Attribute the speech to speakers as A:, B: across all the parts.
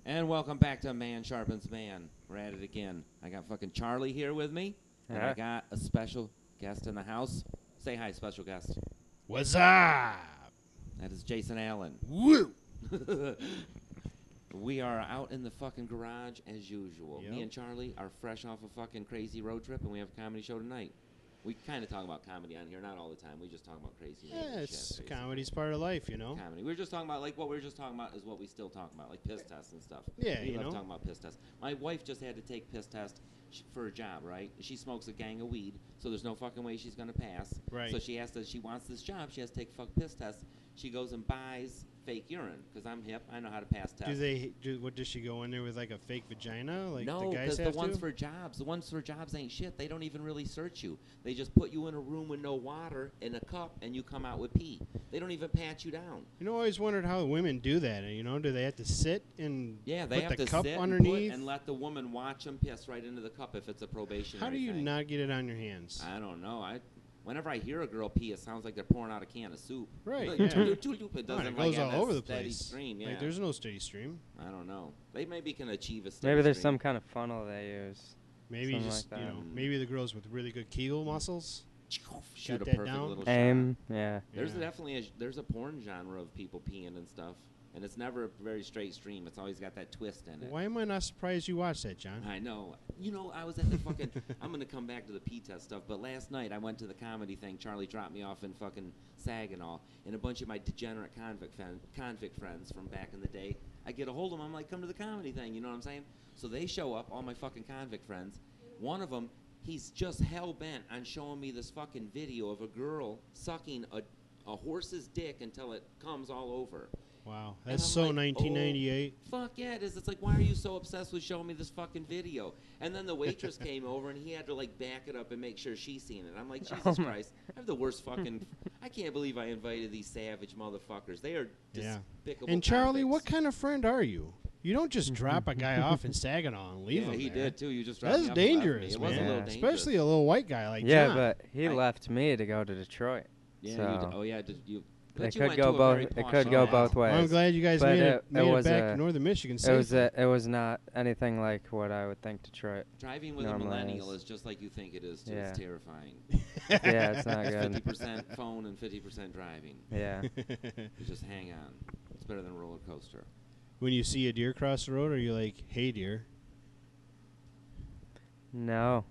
A: And welcome back to Man Sharpens Man. We're at it again. I got fucking Charlie here with me, and I got a special guest in the house. Say hi, special guest.
B: What's up?
A: That is Jason Allen.
B: Woo!
A: We are out in the fucking garage as usual.
B: Yep.
A: Me and Charlie are fresh off a fucking crazy road trip, and we have a comedy show tonight. We kind of talk about comedy on here, not all the time. We just talk about crazy
B: Yeah,
A: shit.
B: it's
A: Basically.
B: comedy's part of life, you know?
A: Comedy. We were just talking about, like, what we were just talking about is what we still talk about, like piss tests and stuff.
B: Yeah,
A: we
B: you
A: love
B: know?
A: talking about piss tests. My wife just had to take piss test for a job, right? She smokes a gang of weed, so there's no fucking way she's going to pass.
B: Right.
A: So she she wants this job, she has to take a fuck piss test. She goes and buys fake urine, because I'm hip, I know how to pass tests.
B: What, does she go in there with, like, a fake vagina? Like
A: no,
B: the guys
A: because
B: have
A: the ones
B: to?
A: for jobs ain't shit. They don't even really search you. They just put you in a room with no water in a cup, and you come out with pee. They don't even pat you down.
B: You know, I always wondered how women do that. You know, do they have to sit and
A: they have
B: put the
A: to
B: cup
A: sit
B: underneath?
A: and let the woman watch them piss right into the cup if it's a probationary
B: How do you
A: thing.
B: not get it on your hands?
A: I don't know. Whenever I hear a girl pee, it sounds like they're pouring out a can of soup.
B: Right,
A: Like,
B: yeah.
A: it
B: It
A: doesn't
B: goes
A: have
B: all
A: that
B: over the
A: steady
B: place.
A: stream. Yeah.
B: Like, there's no steady stream.
A: I don't know. They maybe can achieve a steady
C: Maybe there's
A: stream.
C: some kind of funnel they use.
B: Maybe
C: Something
B: just,
C: like
B: you
C: that.
B: know, maybe the girls with really good Kegel muscles.
A: Shoot
B: Got
A: a
B: that
A: perfect
B: down?
A: little shot.
C: Aim, yeah.
A: There's
B: Yeah.
A: definitely there's a porn genre of people peeing and stuff, and it's never a very straight stream. It's always got that twist in it.
B: Why am I not surprised you watched that, John?
A: I know. You know, I was at the fucking. I'm gonna come back to the pee test stuff, but last night I went to the comedy thing. Charlie dropped me off in fucking Saginaw, and a bunch of my degenerate convict friends from back in the day. I get a hold of them. I'm like, come to the comedy thing. You know what I'm saying? So they show up, all my fucking convict friends. One of them, he's just hell bent on showing me this fucking video of a girl sucking a horse's dick until it comes all over.
B: Wow,
A: And
B: that's
A: I'm
B: so
A: like,
B: 1998.
A: Fuck yeah, it is. It's like, why are you so obsessed with showing me this fucking video? And then the waitress came over, and he had to, like, back it up and make sure she's seen it. I'm like, Jesus Christ, I have the worst fucking... I can't believe I invited these savage motherfuckers. They are
B: Yeah.
A: despicable
B: And Charlie,
A: convicts.
B: what kind of friend are you? You don't just drop a guy off in Saginaw and leave
A: Yeah,
B: him
A: he
B: there.
A: did, too. You just dropped
B: That's
A: me off and left me.
B: dangerous,
A: It was a
B: man.
A: little dangerous.
B: Especially a little white guy like
C: Yeah,
B: John.
C: but he left me to go to Detroit.
A: Yeah,
C: so
A: you did. Oh, yeah, did you...
C: it
A: But you
C: could
A: went
C: go
A: to a
C: both.
A: very
C: It
A: posh
C: could go
A: area.
C: both ways.
B: Well, I'm glad you guys
C: But
B: made
C: it
B: it
C: was
B: back
C: a-
B: to northern Michigan
C: It was
B: safely.
C: it was not anything like what I would think Detroit.
A: Driving with a
C: Normally
A: millennial
C: is.
A: is just like you think it is, too.
C: Yeah.
A: It's terrifying.
C: Yeah, it's not
A: It's
C: good.
A: 50% phone and 50% driving.
C: Yeah.
A: You just hang on. It's better than a roller coaster.
B: When you see a deer cross the road, are you like, hey, deer?
C: No,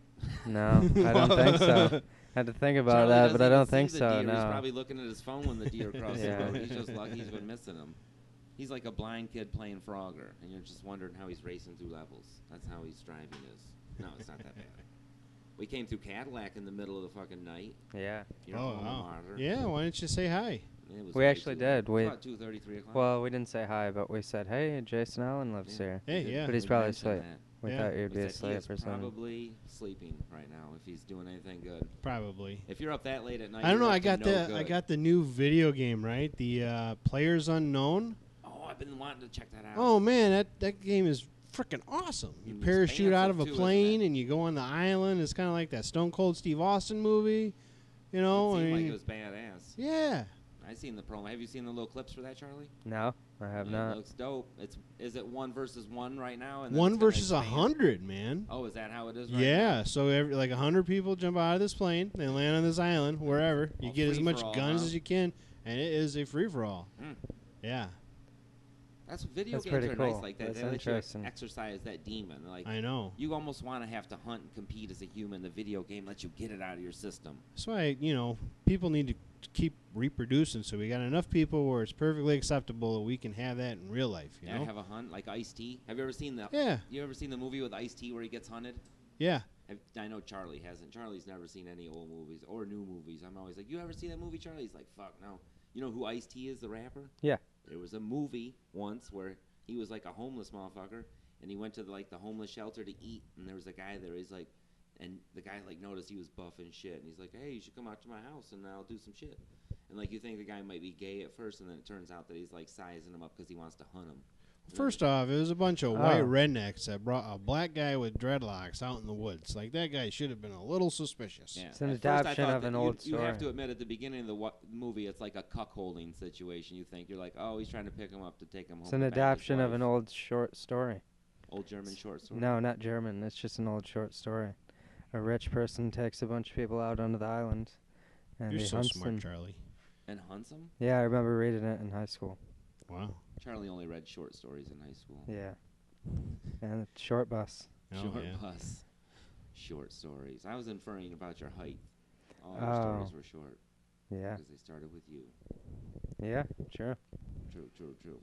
C: no, I don't think so. Had to think about
A: Charlie
C: that,
A: doesn't
C: but I
A: even
C: don't
A: see
C: think
A: the
C: so.
A: deer. He's
C: No.
A: probably looking at his phone when the deer crosses
C: Yeah.
A: the road. He's just lucky he's been missing them. He's like a blind kid playing Frogger, and you're just wondering how he's racing through levels. That's how he's driving is. No, it's not that bad. We came through Cadillac in the middle of the fucking night.
C: Yeah.
A: Your
B: Oh,
A: alma
B: wow.
A: mater.
B: Yeah, why didn't you say hi?
A: It was
C: We
A: way
C: actually
A: too
C: did.
A: late.
C: We-
A: About 2:30, 3 o'clock.
C: Well, we didn't say hi, but we said, "Hey, Jason Allen lives
A: Yeah.
C: here."
B: Hey,
A: We did-
B: yeah.
C: But he's
A: we
C: probably
A: mentioned
C: asleep.
A: that.
C: We
B: Yeah.
C: thought you'd
A: We
C: be
A: said
C: asleep
A: he is
C: or something.
A: probably sleeping right now if he's doing anything good.
B: Probably.
A: If you're up that late at night,
B: I don't know.
A: you're
B: I
A: up to
B: got
A: no
B: the
A: good.
B: I got the new video game, right? The Players Unknown.
A: Oh, I've been wanting to check that out.
B: Oh man, that game is freaking awesome. You
A: It's
B: parachute out of a
A: expansive, too, isn't
B: plane
A: it?
B: and you go on the island. It's kind of like that Stone Cold Steve Austin movie, you know.
A: It seemed
B: I
A: like
B: mean,
A: it was badass.
B: yeah.
A: I seen the promo. Have you seen the little clips for that, Charlie?
C: No, I have
A: It
C: not.
A: looks dope. Is it 1 versus 1 right now? And then
B: One
A: it's gonna
B: versus
A: expand?
B: 100, man.
A: Oh, is that how it is? Right
B: Yeah, so like 100 people jump out of this plane, they land on this island, wherever. You
A: All
B: get as
A: free
B: much
A: for all,
B: guns
A: huh?
B: as you can, and it is a free for all.
A: Mm.
B: Yeah,
A: That's video
C: That's
A: games
C: pretty
A: are
C: cool.
A: nice like that.
C: That's
A: They let you
C: interesting.
A: exercise that demon. Like
B: I know.
A: you almost want to have to hunt and compete as a human. The video game lets you get it out of your system.
B: That's why people need to keep reproducing, so we got enough people where it's perfectly acceptable that we can have that in real life. You
A: Yeah,
B: know?
A: have a hunt like Ice-T. Have you ever seen the?
B: Yeah,
A: You ever seen the movie with Ice-T where he gets hunted?
B: yeah.
A: I know Charlie hasn't. Charlie's never seen any old movies or new movies. I'm always like, you ever see that movie, Charlie? He's like, fuck no. You know who Ice-T is, the rapper?
C: Yeah.
A: There was a movie once where he was like a homeless motherfucker, and he went to the homeless shelter to eat, and there was a guy there. He's like, and the guy like noticed he was buff and shit, and he's like, hey, you should come out to my house and I'll do some shit. And like you think the guy might be gay at first, and then it turns out that he's like sizing him up because he wants to hunt him.
B: First off, it was a bunch of white rednecks that brought a black guy with dreadlocks out in the woods. Like, that guy should have been a little suspicious.
A: Yeah.
C: It's an
A: At first I
C: adaptation
A: thought
C: of
A: that
C: an old
A: You have
C: story.
A: to admit, at the beginning of the movie, it's like a cuckolding situation. You think you're like, oh, he's trying to pick him up to take him home.
C: It's an
A: to bang his
C: adaptation of
A: wife.
C: an old short story.
A: Old German short story.
C: No, not German. It's just an old short story. A rich person takes a bunch of people out onto the island, and
B: You're
C: he
B: so
C: hunts
B: smart,
C: them.
B: Charlie.
A: And hunts him.
C: Yeah, I remember reading it in high school.
B: Wow.
A: Charlie only read short stories in high school.
C: Yeah, and short bus.
B: Oh,
A: Short
B: yeah.
A: bus. Short stories. I was inferring about your height. All your
C: Oh.
A: stories were short
C: Yeah,
A: because they started with you.
C: yeah, sure.
A: True, true, true.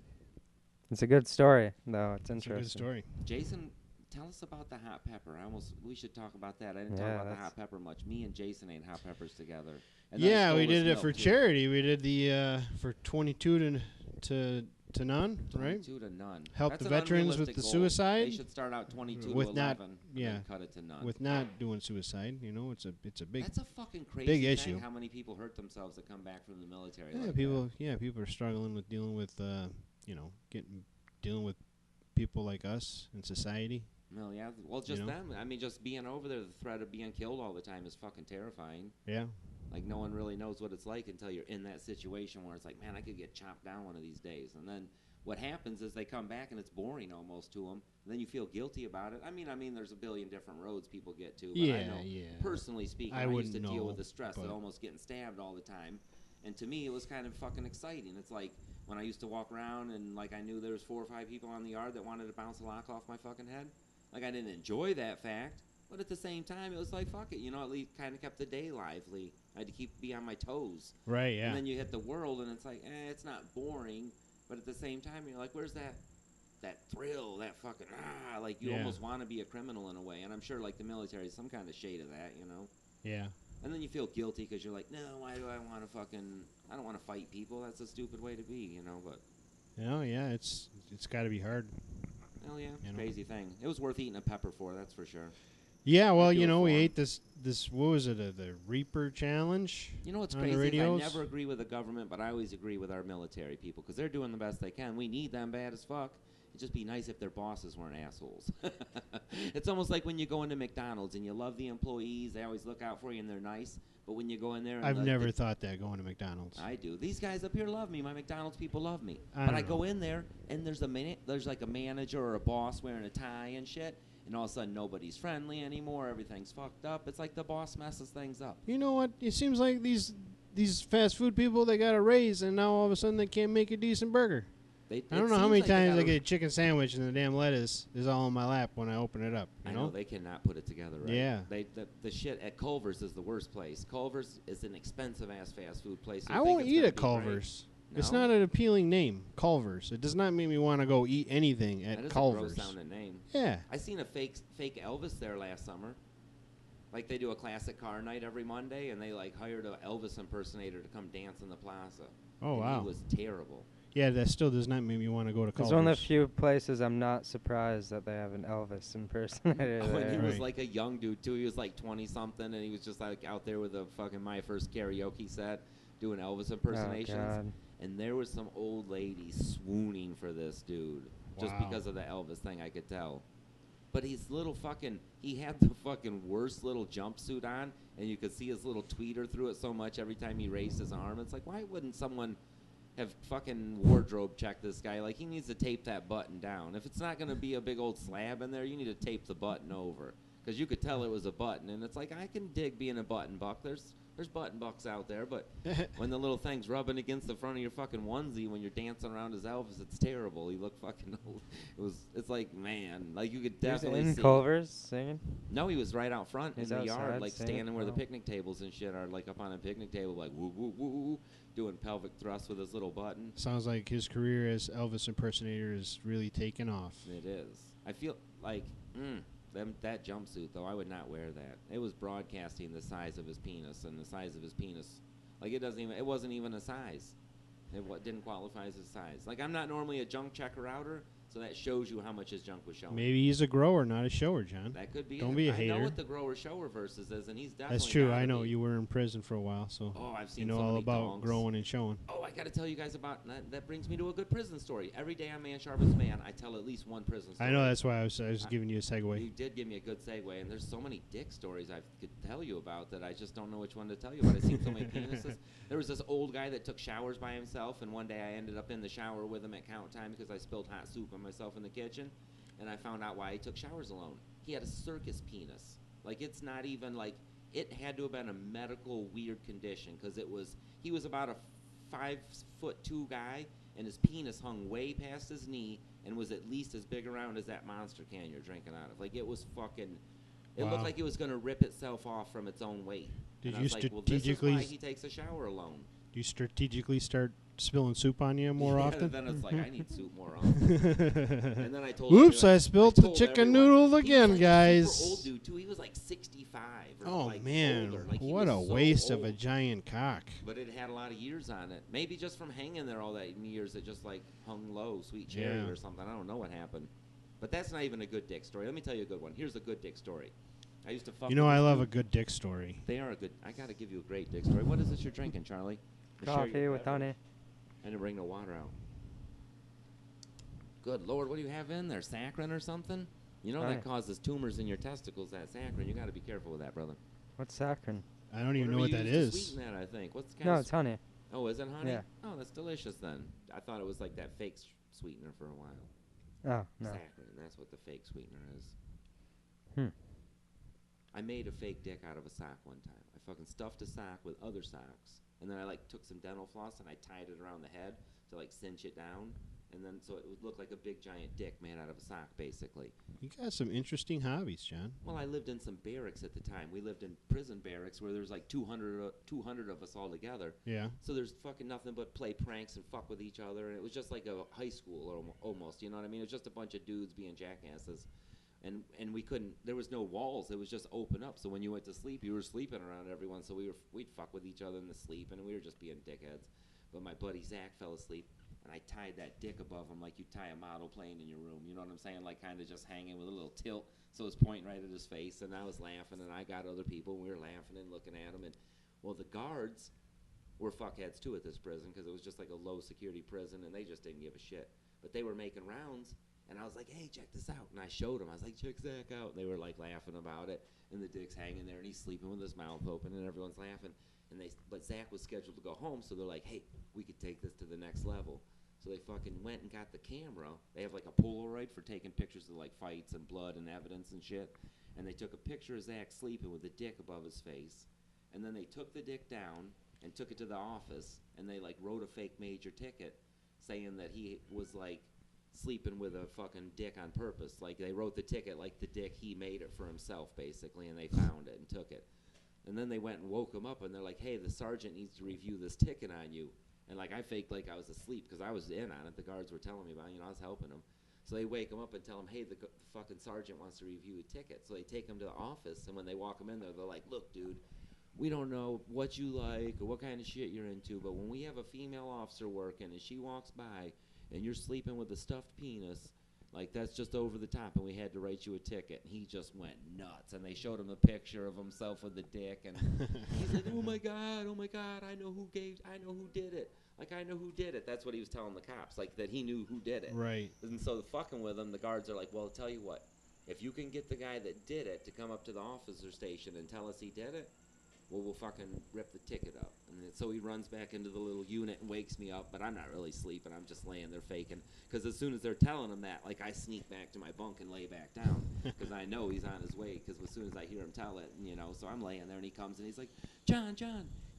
C: It's a good story, though. It's
B: It's a
C: interesting.
B: good story.
A: Jason, tell us about the hot pepper. We should talk about that. I didn't talk
C: Yeah,
A: about the
C: that's-
A: hot pepper much. Me and Jason ate hot peppers together. And then
B: Yeah, we
A: stole his
B: did it
A: milk,
B: for
A: too.
B: charity. We did the for 22 to none, right?
A: 22 to none.
B: Help
A: That's
B: the
A: an
B: veterans with
A: unrealistic
B: the
A: goal.
B: suicide.
A: They should start out 22
B: With
A: to
B: not-
A: 11
B: yeah.
A: and then cut it to none.
B: With not doing suicide, it's a big.
A: That's a fucking crazy
B: big
A: thing,
B: issue.
A: how many people hurt themselves that come back from the military.
B: Yeah,
A: like
B: people. Yeah, people are struggling with dealing with dealing with people like us in society.
A: that. No, yeah. Well, just
B: know?
A: them. I mean, just being over there, the threat of being killed all the time is fucking terrifying.
B: Yeah.
A: Like, no one really knows what it's like until you're in that situation where it's like, man, I could get chopped down one of these days. And then what happens is they come back and it's boring almost to them. And then you feel guilty about it. I mean, there's a billion different roads people get to. But I
B: Yeah,
A: know,
B: yeah.
A: personally speaking,
B: I
A: I used
B: wouldn't
A: to deal
B: know,
A: with the stress of
B: but-
A: almost getting stabbed all the time. And to me, it was kind of fucking exciting. It's like when I used to walk around and, like, I knew there was 4 or 5 people on the yard that wanted to bounce a lock off my fucking head. Like, I didn't enjoy that fact. But at the same time, it was like, fuck it. At least kind of kept the day lively. I had to be on my toes.
B: Right. Yeah.
A: And then you hit the world, and it's like, it's not boring. But at the same time, you're like, where's that thrill, that fucking, like, you
B: Yeah.
A: almost want to be a criminal in a way. And I'm sure, like, the military is some kind of shade of that,
B: Yeah.
A: And then you feel guilty because you're like, no, why do I want to I don't want to fight people. That's a stupid way to be, But,
B: Yeah. It's got to be hard.
A: hell yeah,
B: You know.
A: crazy thing. It was worth eating a pepper for, that's for sure.
B: Yeah. Well,
A: do it
B: we
A: for 'em.
B: ate this. What was it? The Reaper Challenge.
A: You know what's
B: on the
A: crazy? Is I
B: radios?
A: never agree with the government, but I always agree with our military people because they're doing the best they can. We need them bad as fuck. It'd just be nice if their bosses weren't assholes. It's almost like when you go into McDonald's and you love the employees. They always look out for you and they're nice. But when you go in there, and
B: I've
A: the-
B: never
A: the-
B: thought that going to McDonald's.
A: I do. These guys up here love me. My McDonald's people love me.
B: I
A: But
B: don't
A: I go
B: know.
A: in there and there's like a manager or a boss wearing a tie and shit. And all of a sudden nobody's friendly anymore. Everything's fucked up. It's like the boss messes things up.
B: You know what? It seems like these fast food people, they got a raise, and now all of a sudden they can't make a decent burger. I don't know how many times I get a chicken sandwich and the damn lettuce is all in my lap when I open it up.
A: I know they cannot put it together right.
B: Yeah.
A: The shit at Culver's is the worst place. Culver's is an expensive ass fast food place. So
B: I
A: you think
B: won't
A: it's
B: eat
A: gonna
B: at
A: be great.
B: Culver's. It's
A: No?
B: not an appealing name, Culver's. It does not make me want to go eat anything
A: That
B: at
A: is
B: Culver's.
A: a gross sounding name.
B: Yeah.
A: I seen a fake Elvis there last summer. Like they do a classic car night every Monday, and they like hired a Elvis impersonator to come dance in the plaza.
B: Oh,
A: And
B: wow.
A: He was terrible.
B: Yeah, that still does not make me want to go to
C: It's
B: Culver's.
C: one of the few places I'm not surprised that they have an Elvis impersonator
A: And he
C: there.
A: was
B: Right.
A: like a young dude too. He was like 20 something, and he was just like out there with a fucking My First Karaoke set doing Elvis impersonations.
C: Oh, God.
A: And there was some old lady swooning for this dude just
B: Wow.
A: because of the Elvis thing. I could tell. But his little fucking, he had the fucking worst little jumpsuit on, and you could see his little tweeter through it so much every time he raised his arm. It's like, why wouldn't someone have fucking wardrobe checked this guy? Like, he needs to tape that button down. If it's not going to be a big old slab in there, you need to tape the button over. Because you could tell it was a button, and it's like, I can dig being a button buck. There's button bucks out there, but when the little thing's rubbing against the front of your fucking onesie when you're dancing around as Elvis, it's terrible. He looked fucking old. It's like, man, like you could
C: He was
A: definitely
C: in
A: see.
C: Culver's singing.
A: No, he was right out front
C: He's
A: in the yard,
C: outside
A: like
C: singing?
A: standing where the
C: Oh.
A: picnic tables and shit are, like up on a picnic table, like woo woo woo woo, doing pelvic thrusts with his little button.
B: Sounds like his career as Elvis impersonator is really taking off.
A: It is. I feel like that jumpsuit though. I would not wear that. It was broadcasting the size of his penis, and the size of his penis, like it wasn't even a size. It didn't qualify as a size. Like I'm not normally a junk checker outer, So that shows you how much his junk was showing.
B: Maybe he's a grower, not a shower, John.
A: That could be.
B: Don't be a hater.
A: I know what the grower-shower versus is, and he's definitely.
B: That's true.
A: gotta
B: I know
A: be.
B: you were in prison for a while, so
A: I've seen
B: you know
A: so
B: all
A: many
B: about
A: dongs.
B: growing and showing.
A: I got to tell you guys about that. Brings me to a good prison story. Every day on Sharpens Man, I tell at least one prison story.
B: I know, that's why I was giving you a segue.
A: You did give me a good segue, and there's so many dick stories I could tell you about that I just don't know which one to tell you about. I've seen so many penises. There was this old guy that took showers by himself, and one day I ended up in the shower with him at count time because I spilled hot soup on myself in the kitchen, and I found out why he took showers alone. He had a circus penis. Like, it's not even like, it had to have been a medical weird condition because he was about a 5'2" guy, and his penis hung way past his knee and was at least as big around as that Monster can you're drinking out of. Like, it was fucking. It looked like it was gonna rip itself off from its own weight.
B: Did
A: and
B: you
A: I was like, well, this is why he takes a shower alone.
B: Do you strategically start spilling soup on you more often?
A: Then it's like, I need soup more often. And then I told.
B: Oops! I spilled the chicken noodle again, guys.
A: Super old dude too. He was like 65. Or
B: Oh
A: like
B: man,
A: older. Like,
B: what a waste of a giant cock.
A: But it had a lot of years on it. Maybe just from hanging there all that years, it just like hung low, sweet cherry or something. I don't know what happened. But that's not even a good dick story. Let me tell you a good one. Here's a good dick story. I used to fuck.
B: You know, I love a good dick story.
A: They are a good. I gotta give you a great dick story. What is this you're drinking, Charlie?
C: Coffee with honey.
A: I didn't bring no water out. Good Lord, what do you have in there? Saccharin or something? You know that causes tumors in your testicles. That saccharin. You got to be careful with that, brother.
C: What's saccharin?
B: I don't even know what that
A: is.
B: is.
A: Sweeten that, I think. What's the
C: No, it's honey.
A: Oh, is it honey?
C: Yeah.
A: Oh, that's delicious then. I thought it was like that fake sweetener for a while.
C: Oh no.
A: Saccharin. That's what the fake sweetener is. I made a fake dick out of a sock one time. I fucking stuffed a sock with other socks, and then I like took some dental floss and I tied it around the head to like cinch it down, and then so it would look like a big giant dick made out of a sock, basically.
B: You got some interesting hobbies, John.
A: Well, I lived in some barracks at the time. We lived in prison barracks where there's like 200 of us all together.
B: Yeah.
A: So there's fucking nothing but play pranks and fuck with each other, and it was just like a high school or almost. You know what I mean? It was just a bunch of dudes being jackasses. And we couldn't. There was no walls. It was just open up. So when you went to sleep, you were sleeping around everyone. So we'd fuck with each other in the sleep, and we were just being dickheads. But my buddy Zach fell asleep, and I tied that dick above him like you tie a model plane in your room. You know what I'm saying? Like kind of just hanging with a little tilt, so it's pointing right at his face. And I was laughing, and I got other people, and we were laughing and looking at him. And well, the guards were fuckheads too at this prison because it was just like a low security prison, and they just didn't give a shit. But they were making rounds. And I was like, hey, check this out. And I showed him. I was like, check Zach out. And they were like laughing about it. And the dick's hanging there, and he's sleeping with his mouth open, and everyone's laughing. But Zach was scheduled to go home, so they're like, hey, we could take this to the next level. So they fucking went and got the camera. They have like a Polaroid for taking pictures of like fights and blood and evidence and shit. And they took a picture of Zach sleeping with the dick above his face. And then they took the dick down and took it to the office, and they like wrote a fake major ticket saying that he was like sleeping with a fucking dick on purpose. Like they wrote the ticket like the dick he made it for himself, basically, and they found it and took it. And then they went and woke him up, and they're like, hey, the sergeant needs to review this ticket on you. And like I faked like I was asleep because I was in on it. The guards were telling me about it. You know, I was helping them. So they wake him up and tell him, hey, the fucking sergeant wants to review a ticket. So they take him to the office, and when they walk him in there, they're like, look, dude, we don't know what you like or what kind of shit you're into, but when we have a female officer working and she walks by and you're sleeping with a stuffed penis, like that's just over the top, and we had to write you a ticket. And he just went nuts, and they showed him a picture of himself with the dick, and he's like, oh my god, I know who did it. Like, I know who did it. That's what he was telling the cops, like that he knew who did it.
B: Right.
A: And so fucking with him, the guards are like, well, tell you what, if you can get the guy that did it to come up to the officer station and tell us he did it, well, we'll fucking rip the ticket up. And so he runs back into the little unit and wakes me up, but I'm not really sleeping. I'm just laying there faking. Because as soon as they're telling him that, like, I sneak back to my bunk and lay back down because I know he's on his way. Because as soon as I hear him tell it, you know, so I'm laying there and he comes and he's like, John,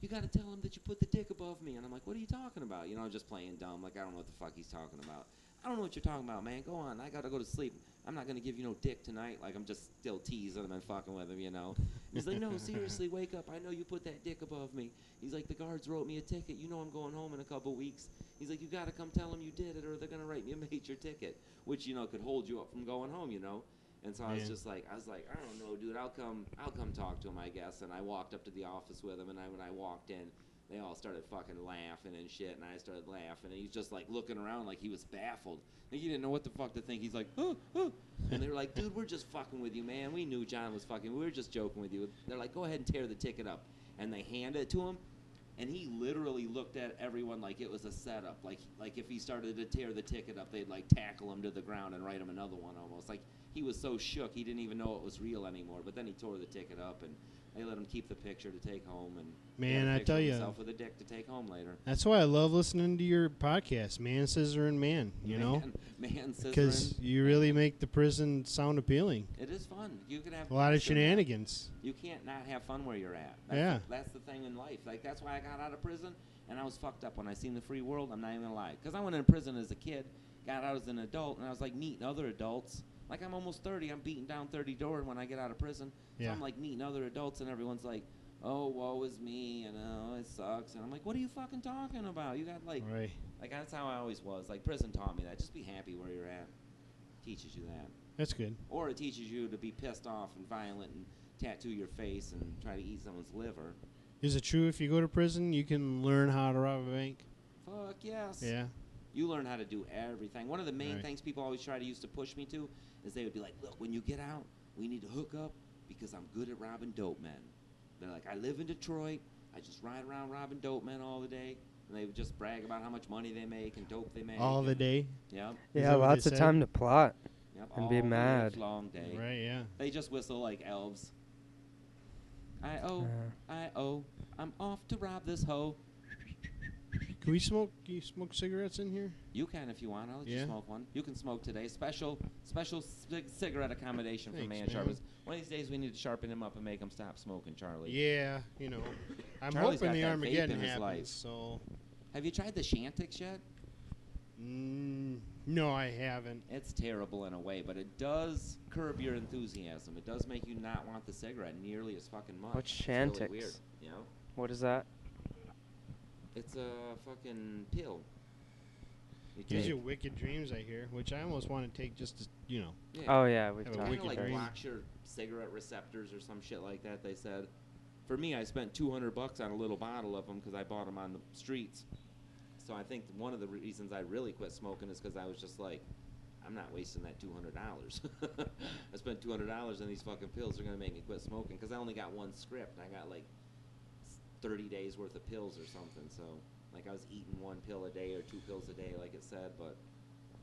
A: you got to tell him that you put the dick above me. And I'm like, what are you talking about? You know, just playing dumb. Like, I don't know what the fuck he's talking about. I don't know what you're talking about, man. Go on. I got to go to sleep. I'm not going to give you no dick tonight. Like, I'm just still teasing him and fucking with him, you know. He's like, no, seriously, wake up. I know you put that dick above me. He's like, the guards wrote me a ticket. You know I'm going home in a couple weeks. He's like, you got to come tell them you did it or they're going to write me a major ticket, which, you know, could hold you up from going home, you know. And so I was just like, I don't know, dude. I'll come talk to him, I guess. And I walked up to the office with him, and when I walked in, they all started fucking laughing and shit, and I started laughing, and he's just like looking around like he was baffled. Like he didn't know what the fuck to think. He's like, oh, oh. And they were like, dude, we're just fucking with you, man. We knew John was fucking. We were just joking with you. They're like, go ahead and tear the ticket up. And they handed it to him, and he literally looked at everyone like it was a setup. Like if he started to tear the ticket up, they'd like tackle him to the ground and write him another one almost. Like he was so shook he didn't even know it was real anymore. But then he tore the ticket up, and they let him keep the picture to take home. And
B: man, I tell you,
A: himself with a dick to take home later.
B: That's why I love listening to your podcast, Man, Scissor, and Man. You know,
A: Man, Scissor,
B: because you really make the prison sound appealing.
A: It is fun. You can have
B: a lot of shenanigans.
A: You can't not have fun where you're at. That's the thing in life. Like that's why I got out of prison, and I was fucked up when I seen the free world. I'm not even gonna lie, because I went in prison as a kid, got out as an adult, and I was like meeting other adults. Like I'm almost 30. I'm beating down 30 doors when I get out of prison. So I'm like meeting other adults, and everyone's like, oh, woe is me, and oh, it sucks. And I'm like, what are you fucking talking about? You got like that's how I always was. Like prison taught me that. Just be happy where you're at. Teaches you that.
B: That's good.
A: Or it teaches you to be pissed off and violent and tattoo your face and try to eat someone's liver.
B: Is it true if you go to prison, you can learn how to rob a bank?
A: Fuck yes.
B: Yeah.
A: You learn how to do everything. One of the main things people always try to use to push me to is they would be like, look, when you get out, we need to hook up because I'm good at robbing dope men. They're like, I live in Detroit. I just ride around robbing dope men all the day. And they would just brag about how much money they make and dope they make.
B: All the day?
A: Yep.
C: Yeah, lots of time to plot and be mad.
A: Long day.
B: Right, yeah.
A: They just whistle like elves. I'm off to rob this hoe.
B: Can we smoke? Can you smoke cigarettes in here?
A: You can if you want. I'll let you smoke one. You can smoke today. Special cigarette accommodation for Man Sharpens. One of these days we need to sharpen him up and make him stop smoking, Charlie.
B: Yeah, you know. I'm
A: Charlie's
B: hoping the
A: got that
B: Armageddon
A: vape in his
B: happens.
A: life.
B: So.
A: Have you tried the Shantix yet?
B: No, I haven't.
A: It's terrible in a way, but it does curb your enthusiasm. It does make you not want the cigarette nearly as fucking much.
C: What's Shantix?
A: It's really weird, you know?
C: What is that?
A: It's a fucking pill.
B: It gives you wicked dreams, I hear, which I almost want to take just to, you know.
A: Yeah.
C: Oh, yeah, we've
A: It
C: talked
A: kind of like
C: about
A: blocks your cigarette receptors or some shit like that, they said. For me, I spent $200 on a little bottle of them because I bought them on the streets. So I think one of the reasons I really quit smoking is because I was just like, I'm not wasting that $200. I spent $200 on these fucking pills. They're going to make me quit smoking because I only got one script. I got like 30 days worth of pills or something. So like I was eating one pill a day or 2 pills a day like it said. But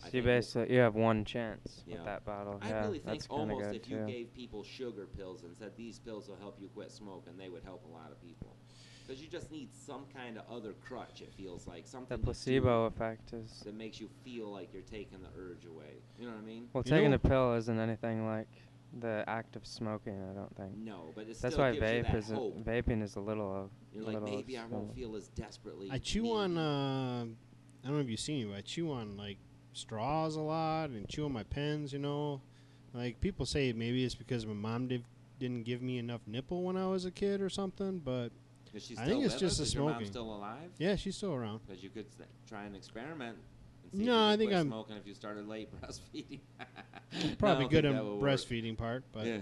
C: So you basically, you have one chance with that bottle.
A: I really think almost
C: good
A: if you gave people sugar pills and said these pills will help you quit smoking, they would help a lot of people. Because you just need some kind of other crutch, it feels like. Something
C: the placebo effect is...
A: that makes you feel like you're taking the urge away. You know what I mean?
C: Well, taking a pill isn't anything like the act of smoking, I don't think.
A: No, but it's
C: That's
A: still
C: why
A: gives you that hope.
C: Vaping is a little of...
A: You're like, maybe I won't feel as desperately...
B: I chew on, I don't know if you've seen it, but I chew on, like, straws a lot and chew on my pens, you know. Like, people say maybe it's because my mom didn't give me enough nipple when I was a kid or something, but... I think it's just the smoking.
A: Is your mom still alive?
B: Yeah, she's still around.
A: Because you could try and experiment. And see
B: no,
A: if
B: I think I'm
A: smoking if you started late breastfeeding.
B: probably good at breastfeeding part, but
A: yeah.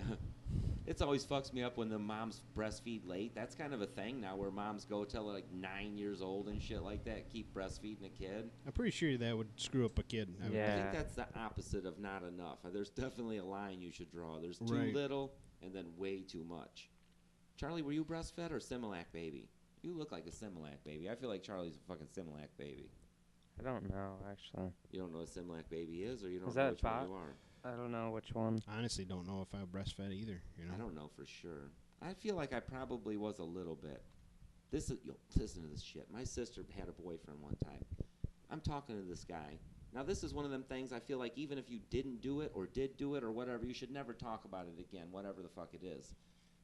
A: It's always fucks me up when the moms breastfeed late. That's kind of a thing now where moms go till they're like 9 years old and shit like that. Keep breastfeeding a kid.
B: I'm pretty sure that would screw up a kid.
A: I think that's the opposite of not enough. There's definitely a line you should draw. There's too little and then way too much. Charlie, were you breastfed or Similac baby? You look like a Similac baby. I feel like Charlie's a fucking Similac baby.
C: I don't know, actually.
A: You don't know what Similac baby is, or you don't
C: is
A: know which one you are?
C: I don't know which one.
B: I honestly don't know if I breastfed either. You know?
A: I don't know for sure. I feel like I probably was a little bit. Listen to this shit. My sister had a boyfriend one time. I'm talking to this guy. Now, this is one of them things I feel like even if you didn't do it or did do it or whatever, you should never talk about it again, whatever the fuck it is.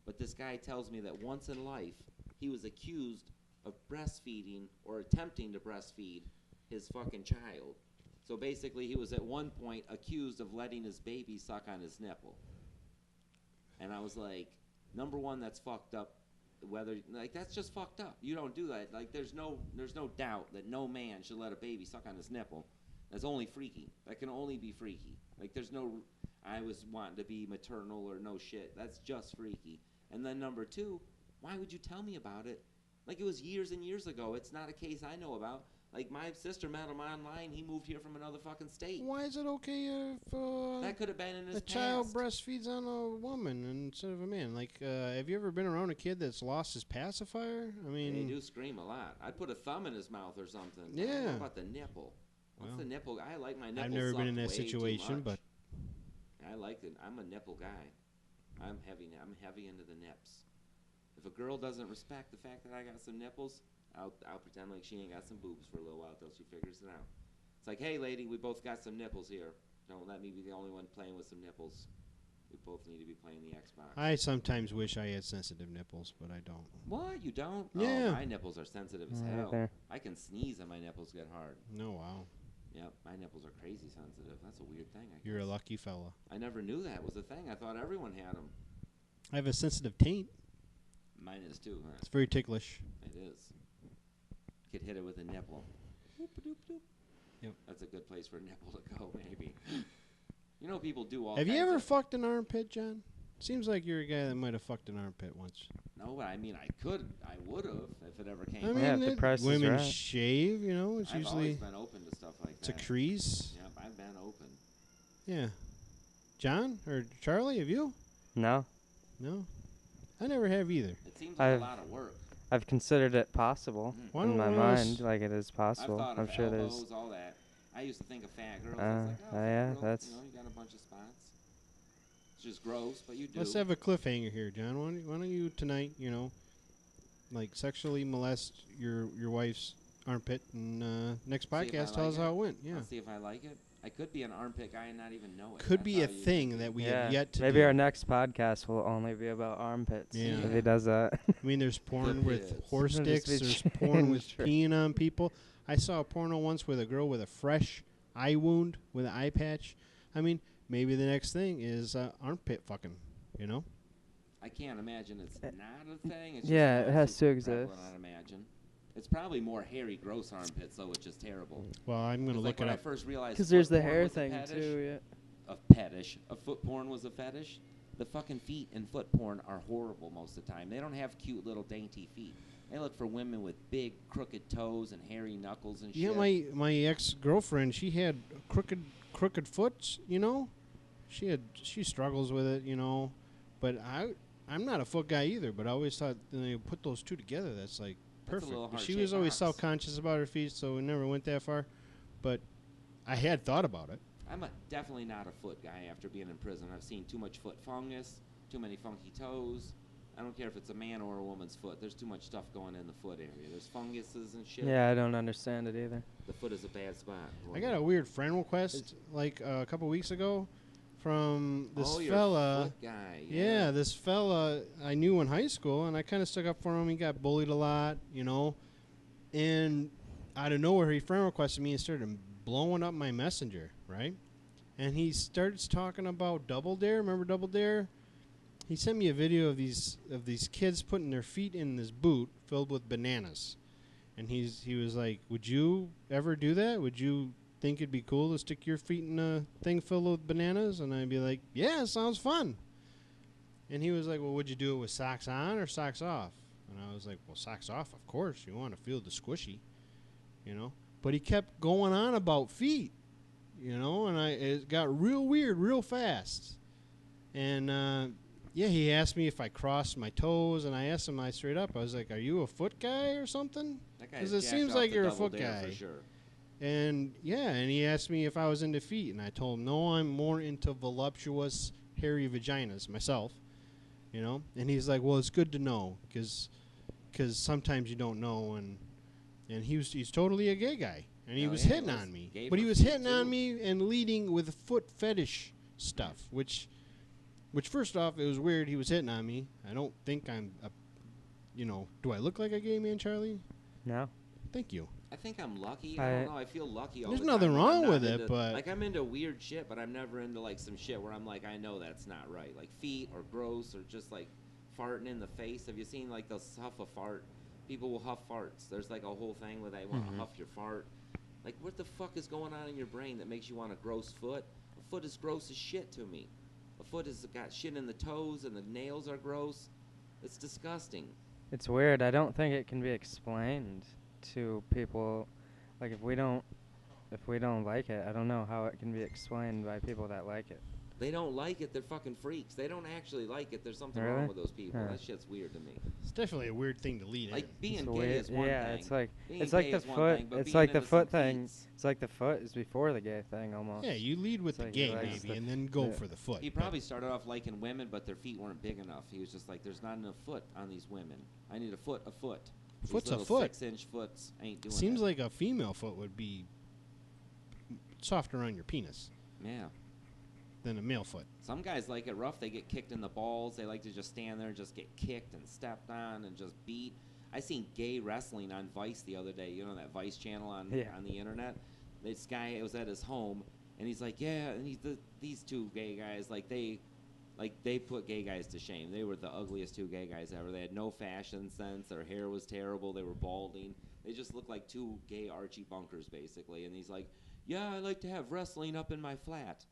A: But this guy tells me that once in life, he was accused of breastfeeding or attempting to breastfeed his fucking child. So basically, he was at one point accused of letting his baby suck on his nipple. And I was like, number one, that's fucked up. That's just fucked up. You don't do that. Like, there's no doubt that no man should let a baby suck on his nipple. That's only freaky. That can only be freaky. Like, there's no, I was wanting to be maternal or no shit. That's just freaky. And then number two, why would you tell me about it Like, it was years and years ago. It's not a case I know about. Like, my sister met him online. He moved here from another fucking state.
B: Why is it okay if
A: That could have been in his
B: a
A: past.
B: child breastfeeds on a woman instead of a man? Like, have you ever been around a kid that's lost his pacifier? I mean,
A: They do scream a lot. I'd put a thumb in his mouth or something.
B: Yeah.
A: What about the nipple? What's
B: Well,
A: the nipple? I like my nipple.
B: I've never been in that
A: sucked way too
B: situation,
A: much.
B: but
A: I like it. I'm a nipple guy. I'm heavy into the nips. If a girl doesn't respect the fact that I got some nipples, I'll pretend like she ain't got some boobs for a little while till she figures it out. It's like, hey, lady, we both got some nipples here. Don't let me be the only one playing with some nipples. We both need to be playing the Xbox.
B: I sometimes wish I had sensitive nipples, but I don't.
A: What? You don't?
B: Yeah.
A: Oh, my nipples are sensitive as hell.
C: There.
A: I can sneeze and my nipples get hard.
B: No, wow.
A: Yep, my nipples are crazy sensitive. That's a weird thing, I guess.
B: You're a lucky fella.
A: I never knew that was a thing. I thought everyone had them.
B: I have a sensitive taint.
A: Mine is too, huh?
B: It's very ticklish.
A: It is. Could hit it with a nipple. Doop, doop, doop.
B: Yep.
A: That's a good place for a nipple to go, maybe. You know, people do all
B: Have you
A: kinds
B: ever
A: of-
B: fucked an armpit, John? Seems like you're a guy that might have fucked an armpit once.
A: No, I mean, I would have if it ever came.
B: I
A: up.
B: mean,
C: Yeah, if the price is
B: women
C: right.
B: shave, you know, it's
A: I've
B: usually
A: always been open to stuff like
B: it's a
A: that.
B: crease.
A: Yep, I've been open.
B: Yeah. John or Charlie, have you?
C: No,
B: No. I never have either.
A: It seems like
C: I've-
A: a lot of work.
C: I've considered it possible
A: Mm.
B: Why
C: in
B: don't
C: my
B: one of us-
C: mind, like it is
A: I've
C: possible.
A: thought
C: I'm
A: of
C: sure
A: elbows,
C: there's.
A: all that. I used to think of fat girls. I was like, oh, fat
C: yeah,
A: girl,
C: that's-
A: you know, you got a bunch of spots. It's just gross, but you do.
B: Let's have a cliffhanger here, John. Why don't you tonight, you know, like sexually molest your wife's armpit, and next
A: See if I
B: podcast tell
A: like
B: us
A: it.
B: how it went. Yeah.
A: I'll see if I like it. I could be an armpit guy and not even know it.
B: Could
A: That's
B: be a
A: how you
B: thing
A: think
B: that
A: it-
B: we
C: yeah,
B: have yet to
C: maybe
B: do.
C: our next podcast will only be about armpits.
B: Yeah.
C: If he does that.
B: I mean, there's porn
A: The
B: with
A: pits.
B: horse
C: It'll just
B: dicks.
C: be
B: There's porn with
C: changed.
B: peeing on people. I saw a porno once with a girl with a fresh eye wound with an eye patch. I mean, maybe the next thing is armpit fucking. You know?
A: I can't imagine it's not a thing. It's
C: Yeah,
A: just
C: it
A: not
C: has to
A: super
C: exist.
A: prevalent, I'd imagine. It's probably more hairy, gross armpits, though, which is terrible.
B: Well, I'm gonna
A: 'Cause,
B: look
A: like, when
B: it
A: I
B: up.
A: first realized
C: Because there's
A: foot
C: the
A: porn
C: hair
A: was a
C: thing
A: fetish,
C: too. Yeah.
A: A fetish. A foot porn was a fetish. The fucking feet in foot porn are horrible most of the time. They don't have cute little dainty feet. They look for women with big crooked toes and hairy knuckles and
B: Yeah,
A: shit.
B: my ex-girlfriend, she had crooked foot. You know, she struggles with it. You know, but I'm not a foot guy either. But I always thought you put those two together, that's like
A: That's a
B: perfect.
A: little
B: But she
A: heart-shaped
B: was always
A: arms.
B: self-conscious about her feet, so we never went that far. But I had thought about it.
A: I'm definitely not a foot guy after being in prison. I've seen too much foot fungus, too many funky toes. I don't care if it's a man or a woman's foot. There's too much stuff going in the foot area. There's funguses and shit.
C: Yeah, I don't understand it either.
A: The foot is a bad spot.
B: I got a weird friend request like a couple weeks ago from this
A: oh, you're a
B: fella.
A: foot guy.
B: Yeah, this fella I knew in high school, and I kind of stuck up for him. He got bullied a lot, you know. And out of nowhere, he friend requested me and started blowing up my messenger, right? And he starts talking about Double Dare. Remember Double Dare? He sent me a video of these kids putting their feet in this boot filled with bananas. And he was like, "Would you ever do that? Would you think it'd be cool to stick your feet in a thing filled with bananas?" And I'd be like, "Yeah, sounds fun." And he was like, "Well, would you do it with socks on or socks off?" And I was like, "Well, socks off, of course. You want to feel the squishy, you know." But he kept going on about feet, you know, and it got real weird real fast. And yeah, he asked me if I crossed my toes, and I asked him straight up. I was like, "Are you a foot guy or something?"
A: That
B: 'Cause
A: guy's
B: it
A: jacked
B: seems
A: off
B: like
A: to
B: you're a
A: Double
B: foot
A: Dare
B: guy.
A: for sure.
B: And yeah, and he asked me if I was into feet, and I told him no, I'm more into voluptuous, hairy vaginas myself, you know. And he's like, "Well, it's good to know, because sometimes you don't know." And he's totally a gay guy, and he
A: Oh,
B: was
A: yeah, he
B: hitting
A: was
B: on me,
A: gay
B: but he
A: for
B: was
A: feet,
B: hitting on
A: too.
B: me and leading with foot fetish stuff, which first off, it was weird. He was hitting on me. I don't think I'm a, you know, do I look like a gay man, Charlie?
C: No.
B: Thank you.
A: I think I'm lucky. I don't know. I feel lucky all
B: There's
A: the
B: nothing
A: time. I'm
B: wrong
A: not
B: with it,
A: into-
B: but-
A: like, I'm into weird shit, but I'm never into like some shit where I'm like, I know that's not right. Like feet or gross or just like farting in the face. Have you seen like they'll huff a fart? People will huff farts. There's like a whole thing where they want to huff your fart. Like, what the fuck is going on in your brain that makes you want a gross foot? A foot is gross as shit to me. A foot has got shit in the toes and the nails are gross. It's disgusting.
C: It's weird. I don't think it can be explained to people. Like if we don't like it, I don't know how it can be explained by people that like it.
A: They don't like it. They're fucking freaks. They don't actually like it. There's something
C: Really?
A: wrong with those people.
C: Huh.
A: That shit's weird to me.
B: It's definitely a weird thing to lead
A: Like
B: in.
A: being
C: It's
A: gay
C: weird.
A: is one
C: Yeah,
A: thing.
C: it's like
A: Being
C: it's like
A: gay
C: the
A: is one
C: foot.
A: thing, but
C: It's
A: being
C: like the
A: into some
C: foot thing.
A: feats-
C: It's like the foot is before the gay thing almost.
B: Yeah, you lead with
C: It's
B: the
C: like he
B: gay
C: likes
B: maybe,
C: the-
B: and then go
C: yeah.
B: for the foot.
A: He
B: but-
A: probably started off liking women, but their feet weren't big enough. He was just like, "There's not enough foot on these women. I need a foot, a foot. These
B: Foot's a
A: little
B: foot.
A: 6-inch foots ain't doing
B: Seems
A: it."
B: like a female foot would be softer on your penis
A: Yeah.
B: than a male foot.
A: Some guys like it rough. They get kicked in the balls. They like to just stand there and just get kicked and stepped on and just beat. I seen gay wrestling on Vice the other day. You know that Vice channel on
C: Yeah.
A: on the internet. This guy, it was at his home, and he's like, yeah, and these two gay guys, they put gay guys to shame. They were the ugliest two gay guys ever. They had no fashion sense. Their hair was terrible. They were balding. They just looked like two gay Archie Bunkers, basically. And he's like, yeah, I like to have wrestling up in my flat.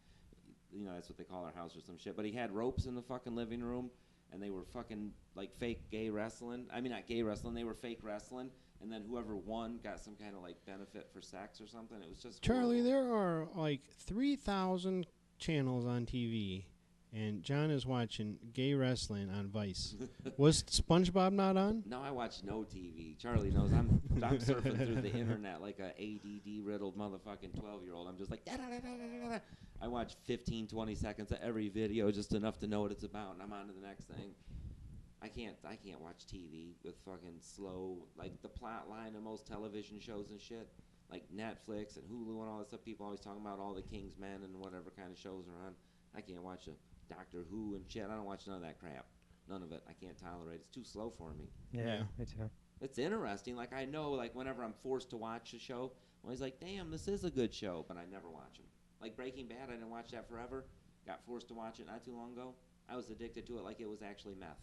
A: You know, that's what they call our house or some shit. But he had ropes in the fucking living room, and they were fucking, like, fake gay wrestling. I mean, not gay wrestling. They were fake wrestling. And then whoever won got some kind of, like, benefit for sex or something. It was just
B: Charlie,
A: horrible.
B: there are like 3,000 channels on TV, and John is watching gay wrestling on Vice. Was SpongeBob not on?
A: No, I watch no TV. Charlie knows I'm surfing through the internet like a ADD riddled motherfucking 12-year-old. I'm just like, da-da-da-da-da-da. I watch 15, 20 seconds of every video, just enough to know what it's about, and I'm on to the next thing. I can't watch TV with fucking slow, like the plot line of most television shows and shit, like Netflix and Hulu and all that stuff. People always talking about all the King's Men and whatever kind of shows are on. I can't watch a Doctor Who and shit. I don't watch none of that crap. None of it. I can't tolerate it. It's too slow for me.
C: Yeah, me too.
A: It's interesting. Like, I know, like, whenever I'm forced to watch a show, I'm always like, damn, this is a good show, but I never watch them. Like Breaking Bad, I didn't watch that forever. Got forced to watch it not too long ago. I was addicted to it like it was actually meth.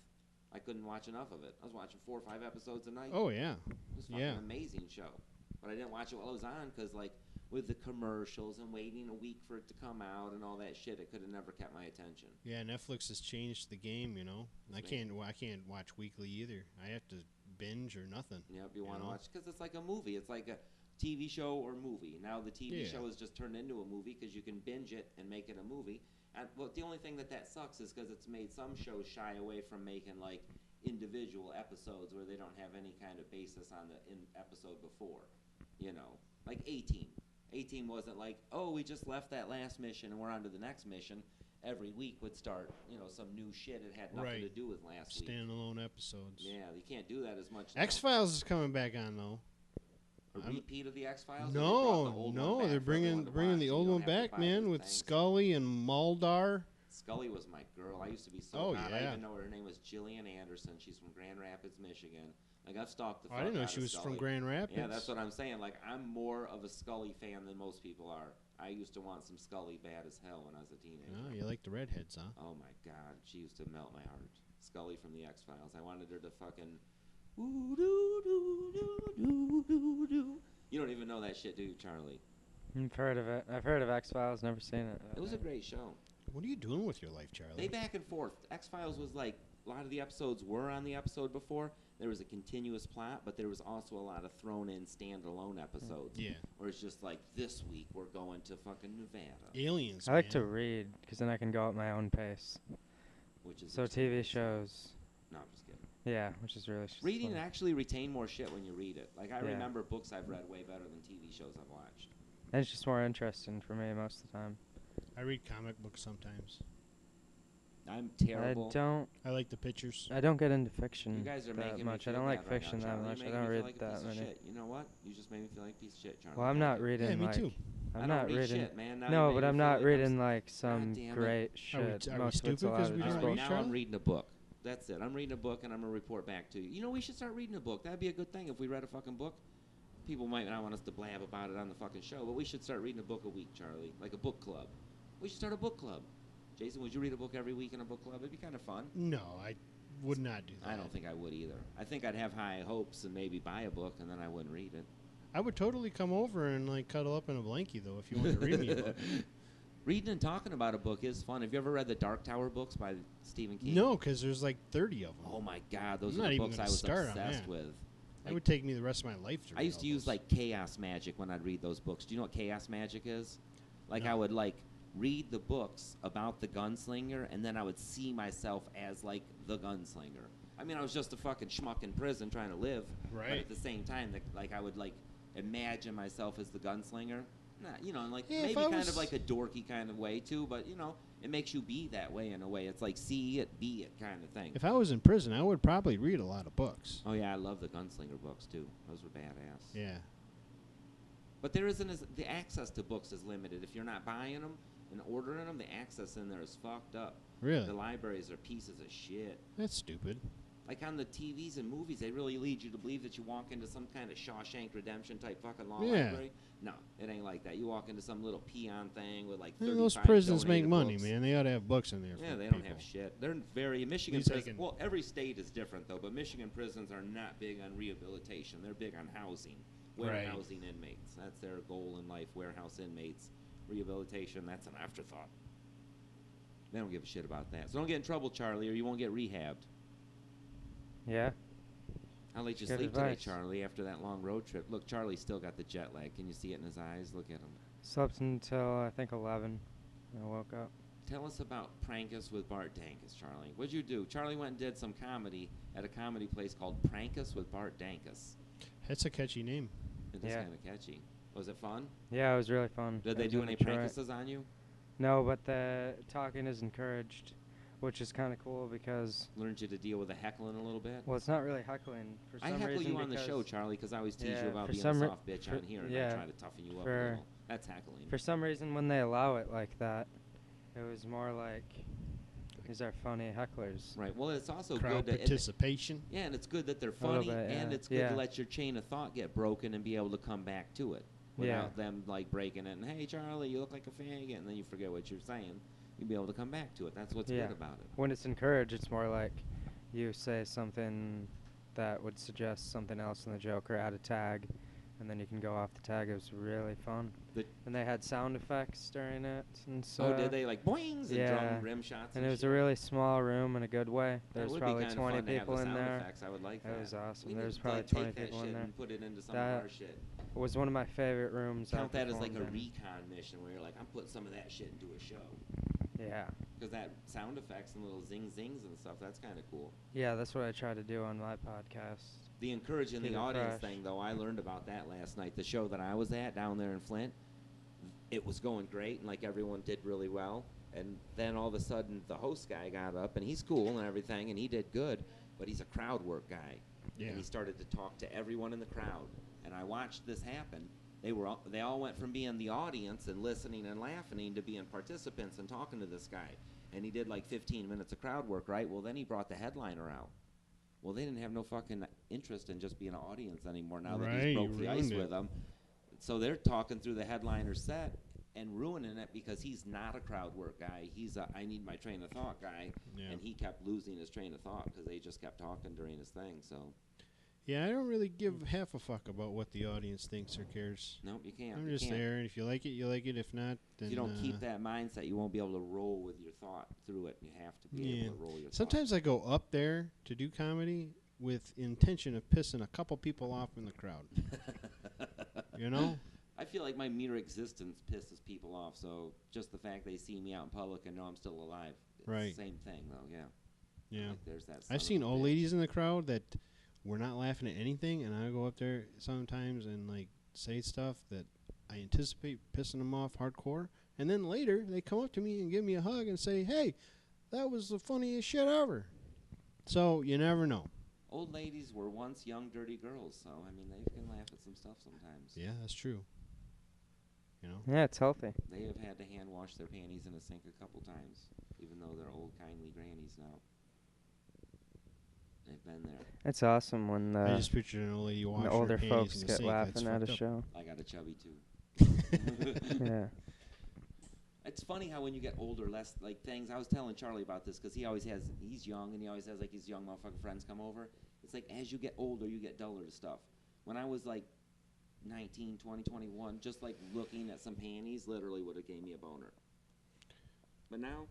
A: I couldn't watch enough of it. I was watching 4 or 5 episodes a night.
B: Oh, yeah.
A: It was fucking
B: Yeah.
A: amazing show. But I didn't watch it while it was on because, like, with the commercials and waiting a week for it to come out and all that shit, it could have never kept my attention.
B: Yeah, Netflix has changed the game, you know. I can't watch weekly either. I have to binge or nothing.
A: Yeah, if you want to
B: know?
A: watch, because it's like a movie. It's like a TV show or movie. Now the TV
B: Yeah.
A: show has just turned into a movie because you can binge it and make it a movie. And well, the only thing that sucks is because it's made some shows shy away from making like individual episodes where they don't have any kind of basis on the episode before. You know, like A-Team. A-Team wasn't like, oh, we just left that last mission and we're on to the next mission. Every week would start, you know, some new shit. It had nothing
B: Right.
A: to do with last week.
B: Standalone episodes.
A: Yeah, you can't do that as much now.
B: X-Files is coming back on, though.
A: A repeat of the X-Files?
B: No, they're bringing the old one back, man, with Scully and Mulder.
A: Scully was my girl. I used to be so
B: Oh,
A: hot. I
B: yeah.
A: even know her name was Gillian Anderson. She's from Grand Rapids, Michigan. Like, I've stalked the
B: Oh,
A: fuck
B: I didn't know
A: out
B: she
A: of
B: was
A: Scully.
B: from Grand Rapids.
A: Yeah, that's what I'm saying. Like, I'm more of a Scully fan than most people are. I used to want some Scully bad as hell when I was a teenager.
B: Oh, you like the redheads, huh?
A: Oh, my God. She used to melt my heart. Scully from the X-Files. I wanted her to fucking... Ooh, doo, doo, doo, doo, doo, doo. You don't even know that shit, do you, Charlie?
C: I've heard of it. I've heard of X-Files, never seen it.
A: It was a great show.
B: What are you doing with your life, Charlie?
A: They back and forth. X-Files was like, a lot of the episodes were on the episode before. There was a continuous plot, but there was also a lot of thrown-in standalone episodes.
B: Yeah.
A: Where it's just like, this week we're going to fucking Nevada.
B: Aliens,
C: I like
B: man.
C: to read, because then I can go at my own pace.
A: Which is
C: So TV shows,
A: No, I'm just kidding.
C: yeah, which is really
A: Reading
C: fun.
A: actually retain more shit when you read it. Like, I
C: Yeah.
A: remember books I've read way better than TV shows I've watched.
C: And it's just more interesting for me most of the time.
B: I read comic books sometimes.
A: I'm terrible.
B: I like the pictures.
C: I don't get into fiction
A: You guys are
C: that
A: making
C: much.
A: me
C: I
A: feel
C: don't like
A: bad right
C: fiction
A: now,
C: that
A: Charlie.
C: much.
A: You're
C: I
A: making
C: don't
A: me feel
C: read
A: like a
C: that
A: piece of
C: many.
A: shit. You know what? You just made me feel like a piece of shit, Charlie.
C: Well, I'm
A: Thank
C: not
A: you.
C: reading
B: Yeah, me
C: like
B: too.
C: I'm
A: I
C: not
A: don't read
C: reading.
A: shit, man. Now you
C: No,
A: made
C: but
A: me
C: I'm
A: feel
C: not
A: like I'm
C: reading like some
A: damn it.
C: great
B: Are
C: shit.
B: we
C: Most of it's
B: stupid
C: a lot
B: 'cause
C: of
B: we
A: All
B: don't
C: just
A: right,
B: read,
A: now
C: bullshit.
B: Charlie?
A: I'm reading a book. That's it. I'm reading a book, and I'm going to report back to you. You know, we should start reading a book. That'd be a good thing if we read a fucking book. People might not want us to blab about it on the fucking show, but we should start reading a book a week, Charlie. Like a book club. We should start a book club. Jason, would you read a book every week in a book club? It'd be kind of fun.
B: No, I would not do that.
A: I don't think I would either. I think I'd have high hopes and maybe buy a book, and then I wouldn't read it.
B: I would totally come over and like cuddle up in a blankie though if you wanted to read me a book.
A: Reading and talking about a book is fun. Have you ever read the Dark Tower books by Stephen King?
B: No, because there's like 30 of them.
A: Oh my God, those
B: I'm
A: are
B: not
A: the
B: even
A: books
B: gonna
A: I was
B: start on
A: obsessed
B: that.
A: with.
B: That
A: Like,
B: would take me the rest of my life to read
A: I used
B: all
A: to use
B: those.
A: like chaos magic when I'd read those books. Do you know what chaos magic is? Like
B: No.
A: I would like read the books about the gunslinger, and then I would see myself as like the gunslinger. I mean, I was just a fucking schmuck in prison trying to live. But
B: Right.
A: at the same time, like I would like imagine myself as the gunslinger. Not, you know, in like
B: Yeah, if
A: maybe
B: I
A: kind
B: was-
A: of like a dorky kind of way too, but you know, it makes you be that way in a way. It's like see it, be it kind of thing.
B: If I was in prison, I would probably read a lot of books.
A: Oh yeah, I love the gunslinger books too. Those were badass.
B: Yeah.
A: But there isn't as the access to books is limited. If you're not buying them and ordering them, the access in there is fucked up.
B: Really?
A: The libraries are pieces of shit.
B: That's stupid.
A: Like on the TVs and movies, they really lead you to believe that you walk into some kind of Shawshank Redemption type fucking law
B: Yeah.
A: library. No, it ain't like that. You walk into some little peon thing with like 35
B: Man, those prisons make
A: donated
B: money,
A: books.
B: man. They ought to have books in there.
A: Yeah,
B: for
A: they don't
B: people.
A: have shit. They're very Michigan
B: least they
A: prisons.
B: can-
A: Well, every state is different though, but Michigan prisons are not big on rehabilitation. They're big on housing,
B: Right.
A: warehousing inmates. That's their goal in life. Warehouse inmates, rehabilitation. That's an afterthought. They don't give a shit about that. So don't get in trouble, Charlie, or you won't get rehabbed.
C: Yeah.
A: I'll let you
C: Good
A: sleep today,
C: advice.
A: Charlie, after that long road trip. Look, Charlie's still got the jet lag. Can you see it in his eyes? Look at him.
C: Slept until I think 11. I woke up.
A: Tell us about Prankus with Bart Dankus, Charlie. What'd you do? Charlie went and did some comedy at a comedy place called Prankus with Bart Dankus.
B: That's a catchy name.
A: It is
C: Yeah.
A: kind of catchy. Was it fun?
C: Yeah, it was really fun.
A: Did
C: I
A: they
C: was
A: do
C: in
A: any
C: Detroit.
A: prankuses on you?
C: No, but the talking is encouraged, which is kind of cool because,
A: Learned you to deal with the heckling a little bit?
C: well, it's not really heckling for
A: I
C: some
A: heckle
C: reason.
A: you on the
C: because
A: show, Charlie, because I always tease
C: Yeah,
A: you about
C: for
A: being a
C: some
A: soft bitch
C: for-
A: on here, and
C: yeah,
A: I try to toughen you up a
C: for-
A: little. That's heckling.
C: For some reason, when they allow it like that, it was more like, these are funny hecklers.
A: Right. Well, it's also
B: Crowd
A: good to...
B: participation.
A: Yeah, and it's good that they're
C: little
A: funny,
C: bit,
A: and
C: yeah.
A: it's good
C: Yeah.
A: to let your chain of thought get broken and be able to come back to it without them like breaking it. And hey, Charlie, you look like a faggot, and then you forget what you're saying. You'll be able to come back to it. That's what's
C: Yeah.
A: good about it.
C: When it's encouraged, it's more like you say something that would suggest something else in the joke or add a tag, and then you can go off the tag. It was really fun.
A: The-
C: And they had sound effects during it and
A: So
C: stuff.
A: did they like boings and
C: yeah.
A: drum rim shots?
C: And it was
A: shit?
C: a really small room in a good way.
A: That
C: There's
A: would
C: probably
A: be kinda
C: 20
A: fun to have
C: people
A: the
C: in
A: sound
C: there.
A: effects. I would like
C: That
A: that.
C: was awesome.
A: We
C: There's
A: need to,
C: probably
A: like,
C: 20
A: take that
C: people
A: shit
C: in there.
A: and put it into some
C: That
A: of our shit.
C: It was one of my favorite rooms. I
A: Count that as like a
C: performed in.
A: recon mission where you're like, I'm putting some of that shit into a show.
C: Yeah.
A: Because that sound effects and little zing zings and stuff, that's kind of cool.
C: Yeah, that's what I try to do on my podcast.
A: The encouraging
C: Keep
A: the
C: it
A: audience
C: fresh.
A: thing, though, I learned about that last night. The show that I was at down there in Flint, it was going great, and like everyone did really well. And then all of a sudden, the host guy got up, and he's cool and everything, and he did good, but he's a crowd work guy.
B: Yeah.
A: And he started to talk to everyone in the crowd. And I watched this happen. They all went from being the audience and listening and laughing to being participants and talking to this guy. And he did like 15 minutes of crowd work, right? Well, then he brought the headliner out. Well, they didn't have no fucking interest in just being an audience anymore now that
B: Right,
A: he's broke
B: you
A: the ice
B: ruined it.
A: with them. So they're talking through the headliner set and ruining it because he's not a crowd work guy. He's a I need my train of thought guy.
B: Yeah.
A: And he kept losing his train of thought because they just kept talking during his thing. So,
B: Yeah, I don't really give half a fuck about what the audience thinks or cares.
A: nope, you can't.
B: I'm
A: You
B: just
A: can't.
B: there, and if you like it, you like it. If not, then
A: If you don't keep that mindset, you won't be able to roll with your thought through it. You have to be
B: Yeah.
A: able to roll your
B: Sometimes I go up there to do comedy with intention of pissing a couple people off in the crowd.
A: thought.
B: You know?
A: I feel like my mere existence pisses people off. So just the fact they see me out in public and know I'm still alive. It's
B: Right.
A: the same thing, though, yeah.
B: Yeah.
A: Like there's that son
B: I've
A: of
B: seen
A: a
B: old
A: bitch.
B: ladies in the crowd that were not laughing at anything, and I go up there sometimes and like say stuff that I anticipate pissing them off hardcore, and then later they come up to me and give me a hug and say, "Hey, that was the funniest shit ever." So you never know.
A: Old ladies were once young, dirty girls. So, I mean, they can laugh at some stuff sometimes.
B: Yeah, that's true. You know?
C: Yeah, it's healthy.
A: They have had to hand wash their panties in a sink a couple times, even though they're old, kindly grannies now. They've been there.
C: It's awesome when
B: I
C: the,
B: just pictured an old lady wash
C: when the
B: her
C: older
B: panties
C: folks
B: in the
C: get
B: sink. That's
C: laughing at a
B: fucked up.
C: show.
A: I got a chubby, too.
C: Yeah.
A: It's funny how when you get older, less like things. I was telling Charlie about this because he's young and he always has like his young motherfucking friends come over. It's like as you get older, you get duller to stuff. When I was like 19, 20, 21, just like looking at some panties literally would have gave me a boner. But now,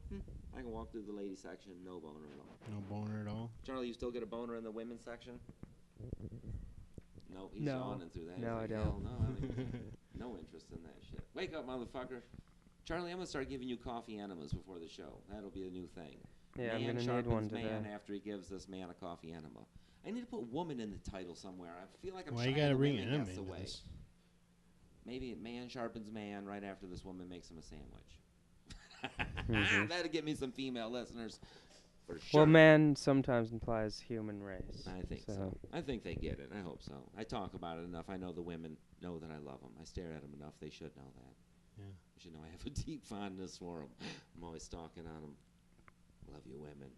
A: I can walk through the ladies section, no boner at all.
B: No boner at all.
A: Charlie, you still get a boner in the women's section? No, he's
C: No.
A: yawning through that.
C: No,
A: He's
C: I
A: like,
C: don't.
A: Hell no, I mean, no interest in that shit. Wake up, motherfucker. Charlie, I'm going to start giving you coffee enemas before the show. That'll be a new thing.
C: Yeah, I'm
A: Man
C: gonna need
A: sharpens
C: one
A: man
C: today.
A: after he gives this man a coffee enema. I need to put woman in the title somewhere. I feel like I'm
B: Why
A: trying
B: you gotta
A: to
B: bring
A: women
B: enema
A: guess
B: into
A: away.
B: this?
A: Maybe man sharpens man right after this woman makes him a sandwich.
C: Mhm.
A: That'll get me some female listeners for sure.
C: Well, man sometimes implies human race.
A: I think so. I think they get it. I hope so. I talk about it enough. I know the women know that I love them. I stare at them enough. They should know that.
B: Yeah.
A: They should know I have a deep fondness for them. I'm always stalking on them. Love you, women.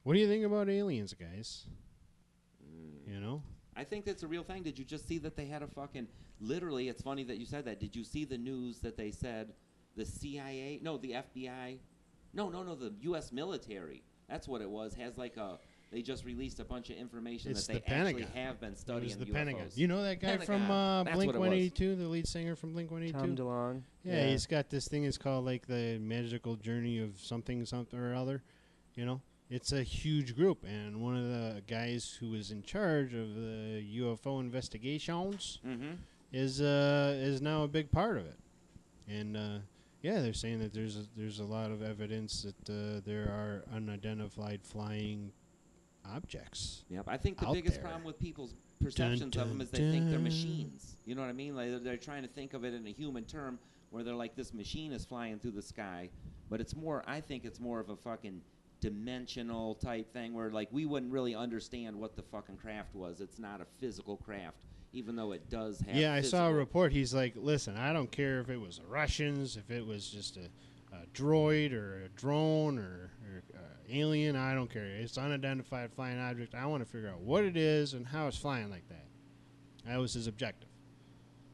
B: What do you think about aliens, guys?
A: Mm.
B: You know?
A: I think that's a real thing. Did you just see that they had a fucking... Literally, it's funny that you said that. Did you see the news that they said the CIA... No, the FBI... No, the U.S. military. That's what it was. Has like a... They just released a bunch of information
B: It's
A: that they
B: the Pentagon.
A: actually have been
B: It
A: studying
B: was the
A: UFOs.
B: Pentagon. You know that guy from
A: Pentagon. That's what it was.
B: Blink-182, the lead singer from Blink-182?
C: Tom DeLonge.
B: Yeah, he's got this thing. It's called like the Magical Journey of something or other. You know, it's a huge group, and one of the guys who is in charge of the UFO investigations
A: Mm-hmm.
B: is now a big part of it. And yeah, they're saying that there's a lot of evidence that there are unidentified flying objects.
A: Yep. I think the
B: out
A: biggest
B: there.
A: problem with people's perceptions of them is they
B: dun,
A: think they're
B: dun.
A: machines. You know what I mean? Like they're trying to think of it in a human term where they're like, this machine is flying through the sky. But it's more, I think it's more of a fucking dimensional type thing where like we wouldn't really understand what the fucking craft was. It's not a physical craft, even though it does have
B: Yeah, I saw a
A: physical-
B: report. He's like, listen, I don't care if it was the Russians, if it was just a droid or a drone or alien. I don't care. It's unidentified flying object. I want to figure out what it is and how it's flying like that. That was his objective,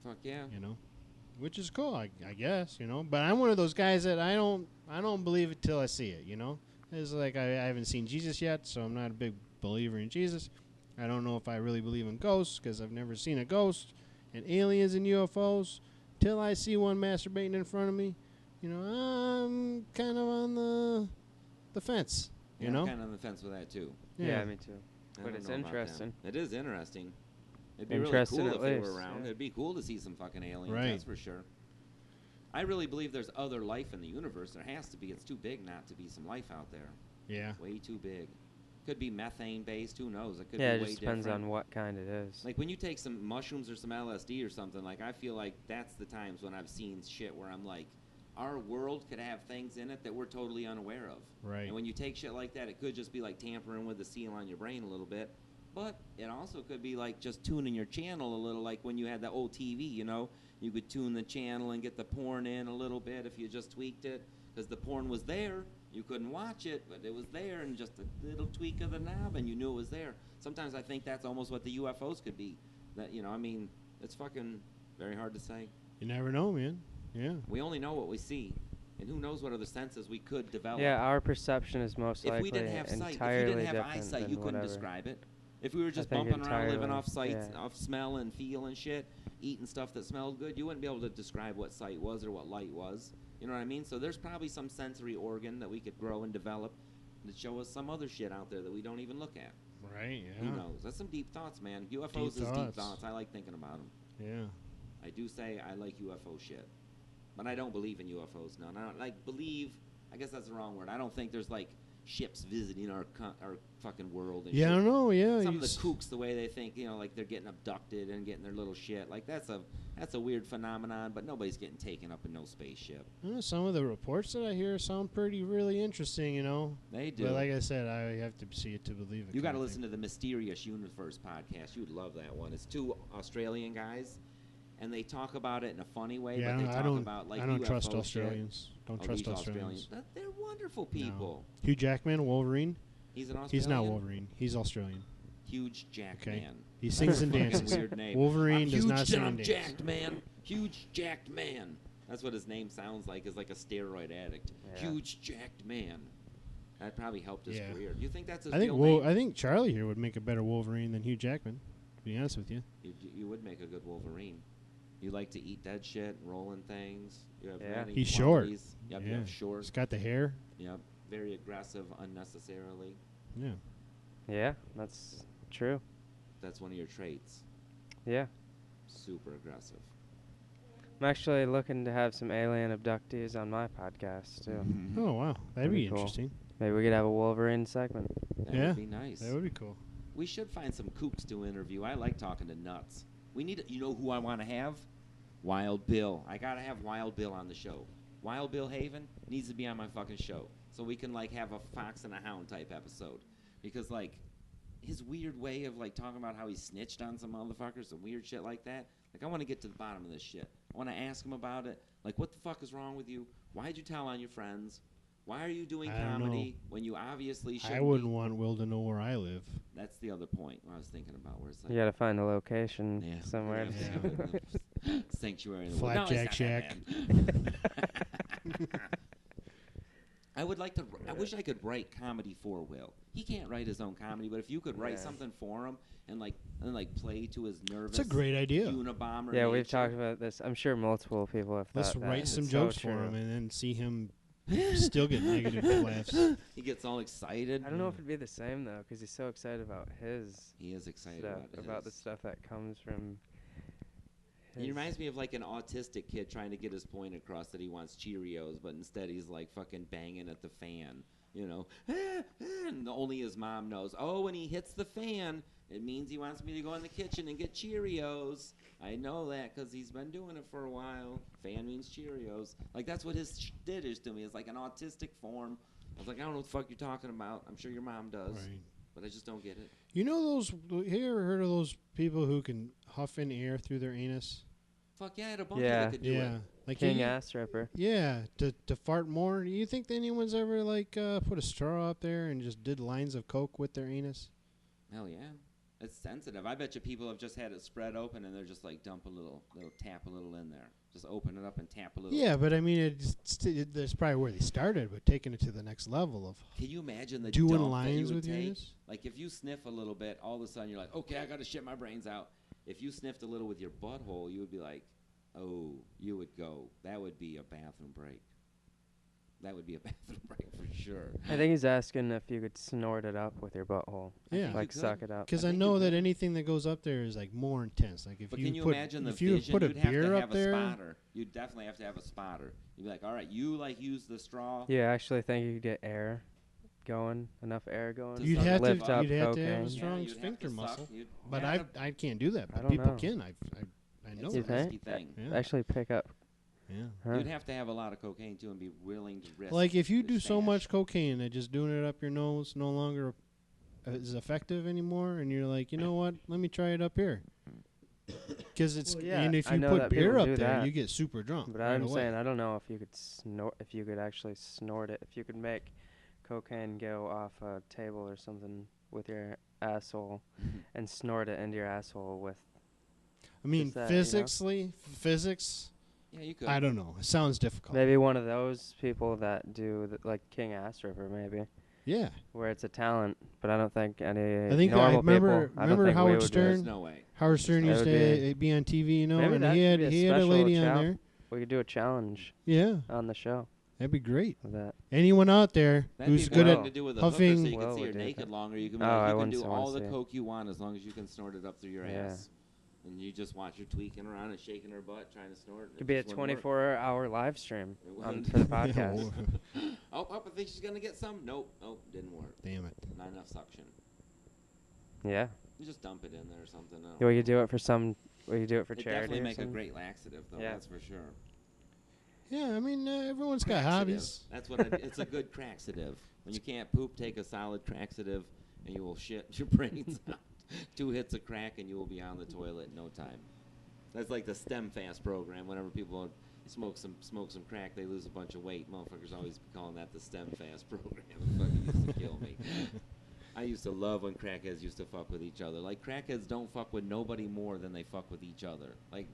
A: Fuck yeah.
B: you know, which is cool, I guess, you know. But I'm one of those guys that I don't believe it till I see it, you know. It's like I haven't seen Jesus yet, so I'm not a big believer in Jesus. I don't know if I really believe in ghosts because I've never seen a ghost and aliens and UFOs till I see one masturbating in front of me. You know, I'm kind of on the fence, you
A: Yeah,
B: know?
A: I'm kind of on the fence with that too.
C: Yeah, me too.
A: I
C: But
A: don't
C: it's
A: know about that.
C: interesting.
A: It is interesting. It'd be
C: Interesting
A: really
C: at
A: cool if they were
C: least,
A: around.
C: yeah.
A: It'd be cool to see some fucking aliens,
B: Right.
A: that's for sure. I really believe there's other life in the universe. There has to be. It's too big not to be some life out there.
B: Yeah.
A: Way too big. Could be methane based. Who knows? It could
C: Yeah,
A: be
C: it
A: way
C: just depends
A: different.
C: on what kind it is.
A: Like when you take some mushrooms or some LSD or something, like I feel like that's the times when I've seen shit where I'm like, our world could have things in it that we're totally unaware of.
B: Right.
A: And when you take shit like that, it could just be like tampering with the seal on your brain a little bit. But it also could be like just tuning your channel a little, like when you had the old TV, you know? You could tune the channel and get the porn in a little bit if you just tweaked it. Because the porn was there. You couldn't watch it, but it was there, and just a little tweak of the knob, and you knew it was there. Sometimes I think that's almost what the UFOs could be. That, you know, I mean, it's fucking very hard to say.
B: You never know, man. Yeah.
A: We only know what we see. And who knows what other senses we could develop.
C: Yeah, our perception is most
A: If
C: likely
A: we didn't have sight, if we
C: entirely
A: didn't have
C: different
A: eyesight,
C: than
A: you couldn't
C: whatever.
A: describe it. If we were just
C: think
A: bumping around, living
C: entirely,
A: off sight,
C: yeah.
A: off smell and feel and shit, eating stuff that smelled good, you wouldn't be able to describe what sight was or what light was. You know what I mean? So there's probably some sensory organ that we could grow and develop to show us some other shit out there that we don't even look at.
B: Right, yeah.
A: Who knows? That's some deep thoughts, man. UFOs is deep
B: thoughts.
A: thoughts. I like thinking about them.
B: Yeah.
A: I do say I like UFO shit. But I don't believe in UFOs, no. And I don't, like, believe, I guess that's the wrong word. I don't think there's, like, ships visiting our fucking world and
B: Yeah, I
A: shit.
B: don't know, yeah.
A: Some of the kooks, the way they think, you know, like they're getting abducted and getting their little shit. Like, that's a weird phenomenon, but nobody's getting taken up in no spaceship.
B: Some of the reports that I hear sound really interesting, you know.
A: They do.
B: But like I said, I have to see it to believe it.
A: You got to listen to the Mysterious Universe podcast. You would love that one. It's two Australian guys, and they talk about it in a funny way,
B: Yeah,
A: but they
B: I
A: talk
B: don't.
A: about like
B: I don't
A: UFO
B: trust
A: shit.
B: Australians. Don't
A: Oh,
B: trust
A: these
B: Australians.
A: They're wonderful people.
B: No. Hugh Jackman, Wolverine.
A: He's an Australian.
B: He's not Wolverine. He's Australian.
A: Huge jacked
B: Okay.
A: man.
B: He sings and
A: Fucking
B: dances.
A: Weird name.
B: Wolverine
A: I'm
B: does
A: huge
B: not sing
A: and I'm
B: and dance.
A: jacked man. Huge jacked man. That's what his name sounds like. Is like a steroid addict.
C: Yeah.
A: Huge jacked man. That probably helped his
B: Yeah.
A: career. Do you think that's his
B: I think
A: real name?
B: I think Charlie here would make a better Wolverine than Hugh Jackman. To be honest with you.
A: You would make a good Wolverine. You like to eat dead shit, rolling things. You have
C: Yeah.
A: many
B: He's short.
A: qualities. Yep, you
B: Yeah.
A: have short.
B: He's got the hair.
A: Yep, very aggressive unnecessarily.
B: Yeah.
C: Yeah, that's true.
A: That's one of your traits.
C: Yeah.
A: Super aggressive.
C: I'm actually looking to have some alien abductees on my podcast too.
B: Oh wow, that'd
C: That'd
B: be
C: be cool.
B: interesting.
C: Maybe we could have a Wolverine segment.
A: That
B: Yeah.
A: would be nice.
B: That would be cool.
A: We should find some kooks to interview. I like talking to nuts. We need, you know who I want to have? Wild Bill. I gotta have Wild Bill on the show. Wild Bill Haven needs to be on my fucking show, so we can like have a Fox and a Hound type episode. Because like his weird way of like talking about how he snitched on some motherfuckers, some weird shit like that. Like I want to get to the bottom of this shit. I want to ask him about it. Like what the fuck is wrong with you? Why'd you tell on your friends? Why are you doing
B: I don't
A: comedy when you obviously shouldn't?
B: I wouldn't want Will to know where I live.
A: That's the other point I was thinking about. Where it's like,
C: You gotta find a location
A: yeah,
C: somewhere.
A: we're gonna have to have a sanctuary in the woods.
B: Flapjack Shack.
A: I would like to. I wish I could write comedy for Will. He can't write his own comedy, but if you could write
C: Yeah.
A: something for him and like play to his nervous.
B: It's a great idea.
A: Unabomber
C: Yeah, we've
A: nature.
C: talked about this. I'm sure multiple people have
B: Let's
C: thought that.
B: write some
C: It's
B: jokes
C: so
B: for
C: true.
B: him and then see him still get negative laughs.
A: He gets all excited.
C: I don't know if it'd be the same though, because he's so excited about his
A: He is excited
C: stuff,
A: about
C: the
A: his.
C: stuff that comes from.
A: He reminds me of like an autistic kid trying to get his point across that he wants Cheerios, but instead he's like fucking banging at the fan, you know. And only his mom knows. Oh, when he hits the fan, it means he wants me to go in the kitchen and get Cheerios. I know that because he's been doing it for a while. Fan means Cheerios. Like that's what his shit is to me. It's like an autistic form. I was like, I don't know what the fuck you're talking about. I'm sure your mom does,
B: Right.
A: but I just don't get it.
B: You know those? You ever heard of those people who can huff in air through their anus?
A: Fuck yeah, I had a bunch
C: Yeah.
A: that could do
B: Yeah,
A: it.
B: like
C: King
B: you,
C: Ass Ripper.
B: Yeah, to fart more. Do you think that anyone's ever like put a straw up there and just did lines of coke with their anus?
A: Hell yeah. It's sensitive. I bet you people have just had it spread open and they're just like dump a little tap a little in there. Just open it up and tap a little.
B: Yeah, but I mean, that's probably where they started, but taking it to the next level of
A: Can you imagine the
B: doing
A: dump that
B: lines
A: you would
B: with your
A: take?
B: anus.
A: Like if you sniff a little bit, all of a sudden you're like, okay, I gotta shit my brains out. If you sniffed a little with your butthole, you would be like, oh, you would go. That would be a bathroom break. That would be a bathroom break for sure.
C: I think he's asking if you could snort it up with your butthole.
B: Yeah.
C: Like
A: could.
C: suck it up.
B: Because
A: I
B: I
A: think
B: know
A: you
B: that
A: could.
B: anything that goes up there is like more intense. Like if
A: But
B: you
A: can you
B: put
A: imagine the
B: if you
A: vision?
B: put a
A: You'd have
B: beer
A: to
B: up
A: have
B: there,
A: a spotter. You'd definitely have to have a spotter. You'd be like, all right, you like use the straw.
C: Yeah, I actually think you could get air going, enough air going.
A: To
B: you'd
A: suck
B: have
A: it
B: to
C: lift
A: up.
C: up
B: you'd have to have
C: cocaine.
B: a strong
A: you'd have
B: sphincter
A: to suck.
B: muscle.
A: You'd
B: But
A: have
B: I can't do that.
C: I
B: But
C: don't
B: people
C: know.
B: can. I know
A: It's
C: You
A: a
B: that.
A: risky
C: think?
A: thing.
B: Yeah.
C: Actually pick up.
B: Yeah.
C: Huh.
A: You'd have to have a lot of cocaine too and be willing to risk.
B: Like if you
A: the
B: do so
A: stash.
B: much cocaine that just doing it up your nose no longer is effective anymore, and you're like, you know what? Let me try it up here. Because it's
C: Well, yeah,
B: and if
C: I
B: you
C: know
B: put
C: that
B: beer
C: people
B: up
C: do
B: there,
C: that.
B: you get super drunk.
C: But
B: right
C: I'm
B: away.
C: saying I don't know if you could snort, if you could actually snort it, if you could make cocaine go off a table or something with your asshole and snort it into your asshole with.
B: I mean,
C: Just that, you know?
B: physics.
A: Yeah, you could.
B: I don't know. It sounds difficult.
C: Maybe one of those people that do like King Ass Ripper, maybe,
B: Yeah.
C: where it's a talent. But I don't think any
B: I think I
C: normal
B: remember-
C: people. I don't
B: remember
C: think we
B: Howard
C: would do it.
B: Stern?
A: There's no way.
B: Howard Stern
C: That
B: used
C: would
B: to be on TV, you know,
C: Maybe
B: and
C: that
B: he
C: could
B: had
C: be a
B: he had a
C: special
B: lady on
C: chal-
B: there.
C: We could do a challenge
B: Yeah,
C: on the show
B: that'd be great.
C: with that.
B: Anyone out there
A: That'd
B: who's
A: be
B: good
A: good
C: Well,
B: at
A: to do with a
B: huffing-
A: hooker so you
C: Well,
A: can see
C: we
A: her
C: do
A: naked
C: that.
A: longer. You can, be
C: Oh,
A: like,
C: I
A: you can
C: wouldn't
A: do
C: wanna
A: all the
C: see it.
A: coke you want as long as you can snort it up through your
C: Yeah.
A: ass. And you just watch her tweaking around and shaking her butt, trying to snort. and
C: Could
A: it
C: be a
A: just wouldn't work.
C: 24-hour live stream
A: It
C: on
A: wouldn't.
C: for the podcast.
A: Oh, I think she's gonna get some. Nope, didn't work.
B: Damn it.
A: Not enough suction.
C: Yeah.
A: You just dump it in there or something. I don't
C: Yeah, we
A: know.
C: could do it for some. We could do it for
A: It'd
C: charity.
A: definitely
C: or
A: make a
C: something.
A: great laxative, though.
C: Yeah.
A: That's for sure.
B: Yeah, I mean, everyone's got
A: Craxative.
B: hobbies.
A: That's what it's a good craxative. When you can't poop, take a solid craxative, and you will shit your brains out. 2 hits of crack, and you will be on the toilet in no time. That's like the STEM fast program. Whenever people smoke some crack, they lose a bunch of weight. Motherfuckers always be calling that the STEM fast program. It fucking used to kill me. I used to love when crackheads used to fuck with each other. Like, crackheads don't fuck with nobody more than they fuck with each other. Like,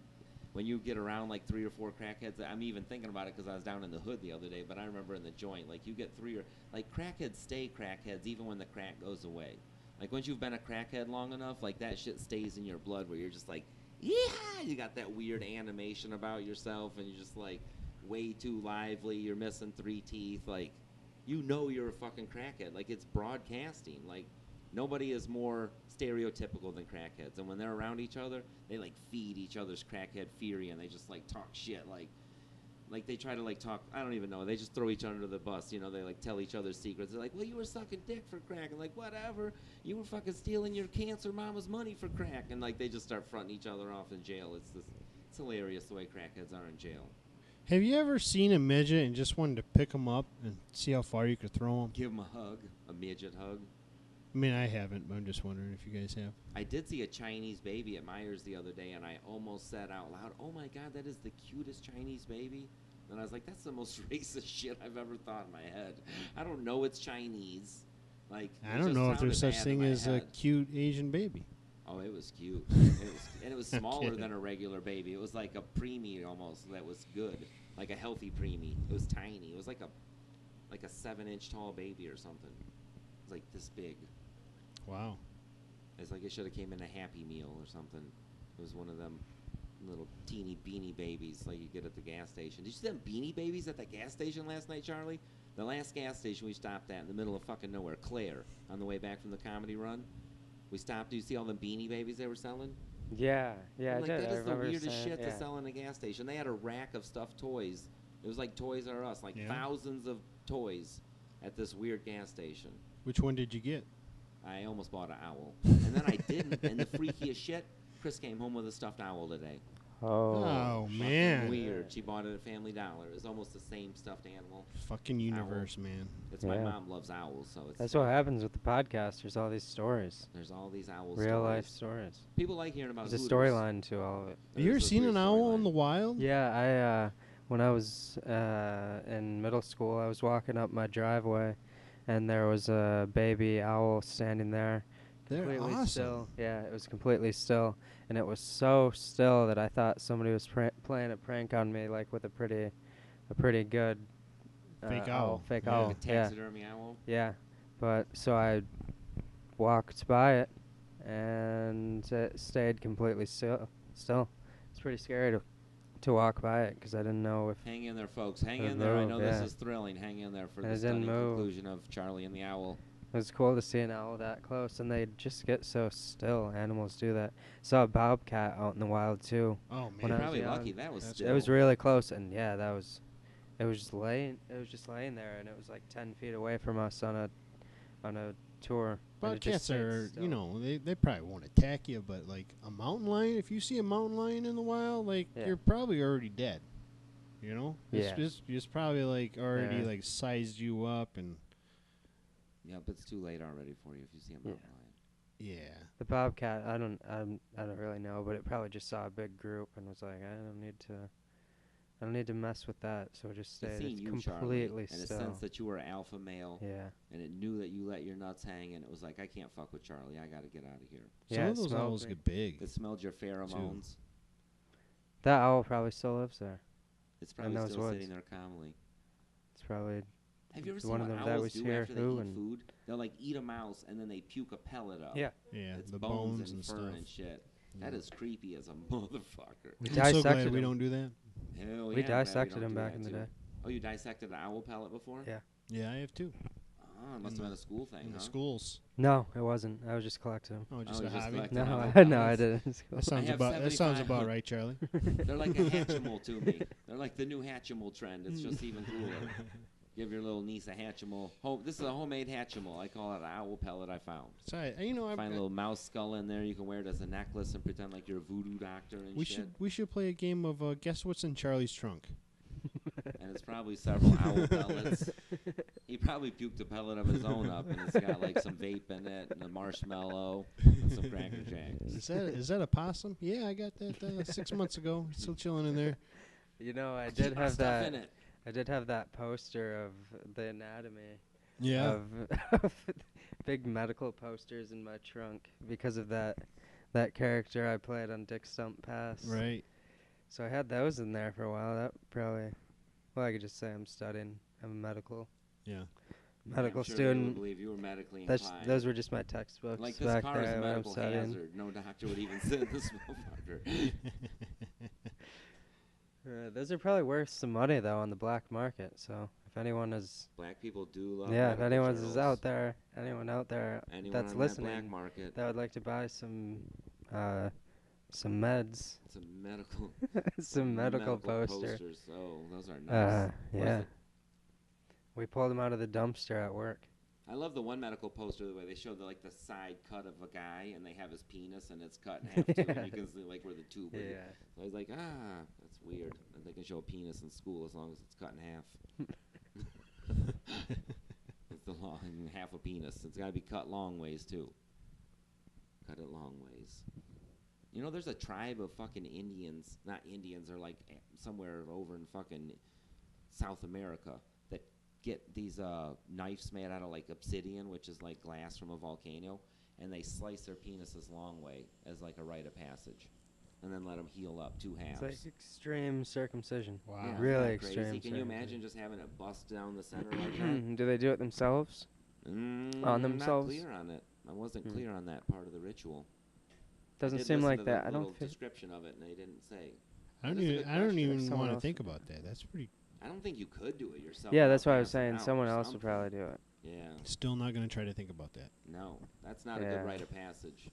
A: when you get around like 3 or 4 crackheads, I'm even thinking about it because I was down in the hood the other day, but I remember in the joint, like, you get 3 or, like, crackheads stay crackheads even when the crack goes away. Like, once you've been a crackhead long enough, like, that shit stays in your blood where you're just like, yeah, you got that weird animation about yourself, and you're just like way too lively. You're missing 3 teeth. Like, you know you're a fucking crackhead. Like, it's broadcasting. Like, nobody is more stereotypical than crackheads. And when they're around each other, they like feed each other's crackhead fury, and they just like talk shit. Like they try to like talk. I don't even know. They just throw each other under the bus. You know, they like tell each other secrets. They're like, well, you were sucking dick for crack, and like whatever. You were fucking stealing your cancer mama's money for crack, and like they just start fronting each other off in jail. It's hilarious the way crackheads are in jail.
B: Have you ever seen a midget and just wanted to pick him up and see how far you could throw him?
A: Give them a hug, a midget hug.
B: I mean, I haven't, but I'm just wondering if you guys have.
A: I did see a Chinese baby at Myers the other day, and I almost said out loud, "Oh my God, that is the cutest Chinese baby." And I was like, "That's the most racist shit I've ever thought in my head." I don't know it's Chinese. Like,
B: I don't know if there's such thing as a cute Asian baby.
A: Oh, it was cute. It was smaller than a regular baby. It was like a preemie almost. That was good, like a healthy preemie. It was tiny. It was like a 7-inch tall baby or something. It was like this big.
B: Wow.
A: It's like it should have came in a Happy Meal or something. It was one of them little teeny beanie babies like you get at the gas station. Did you see them beanie babies at the gas station last night, Charlie? The last gas station we stopped at in the middle of fucking nowhere, Claire, on the way back from the comedy run. We stopped. Do you see all the beanie babies they were selling?
C: Yeah,
A: I'm
C: I
A: like,
C: did.
A: that
C: I
A: is the
C: remember
A: weirdest
C: saying,
A: shit to sell in a gas station. They had a rack of stuffed toys. It was like Toys R Us, like thousands of toys at this weird gas station.
B: Which one did you get?
A: I almost bought an owl. And then I didn't. And the freakiest shit, Chris came home with a stuffed owl today.
B: Oh man.
A: Weird. She bought it at Family Dollar. It was almost the same stuffed animal.
B: Fucking universe, man.
A: It's my mom loves owls, so it's.
C: That's what happens with the podcast. There's all these stories.
A: There's all these owls.
C: Real life stories.
A: People like hearing about.
C: There's a storyline to all of it.
B: Have you ever seen an owl in the wild?
C: Yeah, when I was in middle school, I was walking up my driveway, and there was a baby owl standing there.
B: They're
C: completely
B: awesome.
C: Still. Yeah, it was completely still, and it was so still that I thought somebody was playing a prank on me, like with a pretty good
B: fake owl.
C: Fake
B: Yeah.
C: owl.
A: Like a taxidermy owl.
C: Yeah, but so I walked by it, and it stayed completely still. It's pretty scary to walk by it because I didn't know if.
A: Hang in there, folks. Hang in there. I know this is thrilling. Hang in there for the stunning conclusion of Charlie and the Owl.
C: It was cool to see an owl that close, and they just get so still. Animals do that. Saw a bobcat out in the wild too.
B: Oh man,
A: You're probably lucky that was still.
C: It was really close, and yeah, that was. It was just laying. It was just laying there, and it was like 10 feet away from us on a tour.
B: Bobcats are, you know, they probably won't attack you, but like a mountain lion, if you see a mountain lion in the wild, like you're probably already dead. You know, it's probably like already like sized you up and.
A: Yeah, but it's too late already for you if you see a mountain lion.
B: Yeah.
C: The bobcat, I don't really know, but it probably just saw a big group and was like, I don't need to mess with that, so it just stayed completely still.
A: And a sense that you were an alpha male.
C: Yeah.
A: And it knew that you let your nuts hang, and it was like, I can't fuck with Charlie. I got to get out of here.
B: Some of those owls get big.
A: It smelled your pheromones.
C: That owl probably still lives there.
A: It's probably still sitting there calmly.
C: It's probably.
A: Have you ever seen
C: one
A: what
C: of them
A: owls
C: that was
A: do
C: here
A: after they eat food? They'll like eat a mouse and then they puke a pellet up.
C: Yeah.
B: Yeah,
A: it's
B: the
A: bones and
B: stuff.
A: fur and shit. That is creepy as a motherfucker.
B: I'm so glad we don't do that.
A: Hell
C: we dissected them back in the day.
A: Oh, you dissected an owl pellet before?
C: Yeah.
B: Yeah, I have too.
A: Oh, it must have been a school thing,
B: the schools.
C: No, it wasn't. I was just collecting them.
B: Oh, just a hobby?
C: No, I didn't.
B: That sounds about right, Charlie.
A: They're like a Hatchimal to me. They're like the new Hatchimal trend. It's just even cooler. Give your little niece a Hatchimal. This is a homemade Hatchimal. I call it an owl pellet I found.
B: Sorry, you know,
A: find a little mouse skull in there. You can wear it as a necklace and pretend like you're a voodoo doctor and shit.
B: We should play a game of guess what's in Charlie's trunk.
A: And it's probably several owl pellets. He probably puked a pellet of his own up, and it's got like some vape in it, and a marshmallow, and some Cracker Jacks.
B: Is that a possum? Yeah, I got that 6 months ago. Still chilling in there.
C: You know, I did have that poster of the anatomy.
B: Yeah.
C: Of big medical posters in my trunk because of that character I played on Dick Stump Pass.
B: Right.
C: So I had those in there for a while. That probably, well, I could just say I'm studying. I'm a medical medical
A: I'm sure they would
C: student.
A: believe you were medically
C: That's
A: inclined.
C: those were just my textbooks
A: Like, this
C: back
A: car is a
C: there when I'm
A: medical
C: studying.
A: hazard. No doctor would even send this motherfucker.
C: Those are probably worth some money though on the black market. So if anyone is,
A: Black people do love
C: yeah, if
A: medical
C: anyone
A: journals.
C: is out there, anyone out there
A: Anyone
C: that's
A: on that black
C: listening
A: market.
C: that would like to buy some meds,
A: It's a medical.
C: some medical poster.
A: posters. Oh, those are nice. What is
C: Yeah.
A: it?
C: We pulled them out of the dumpster at work.
A: I love the one medical poster the way they show the side cut of a guy and they have his penis and it's cut in half too, and you can see like where the tube is.
C: Yeah.
A: So I was like, that's weird. And they can show a penis in school as long as it's cut in half. It's the long half a penis. It's got to be cut long ways too. Cut it long ways. You know, there's a tribe of fucking Indians. Not Indians, or like somewhere over in fucking South America that get these knives made out of like obsidian, which is like glass from a volcano, and they slice their penises long way as like a rite of passage, and then let them heal up 2 halves.
C: It's like extreme circumcision.
B: Wow.
A: Yeah,
C: Really
A: isn't that
C: extreme
A: crazy? Can you imagine
C: circumcision.
A: just having it bust down the center like that?
C: Do they do it themselves? On themselves?
A: Not clear on it. I wasn't
C: Hmm.
A: clear on that part of the ritual.
C: Doesn't
A: Did
C: seem
A: listen
C: like
A: to
C: that.
A: the
C: I don't
A: little
C: feel.
A: description of it, and they didn't say.
B: I don't
A: That's a
B: even.
A: good
B: I don't
A: question.
B: even
C: Someone
B: want to
C: else
B: think
C: would-
B: about that. That's pretty.
A: I don't think you could do it yourself.
C: Yeah,
A: without
C: that's why I was
A: passing
C: saying
A: out
C: someone
A: or
C: else would
A: something.
C: probably do it.
A: Yeah.
B: Still not gonna try to think about that.
A: No, that's not a
C: Yeah.
A: good rite of passage.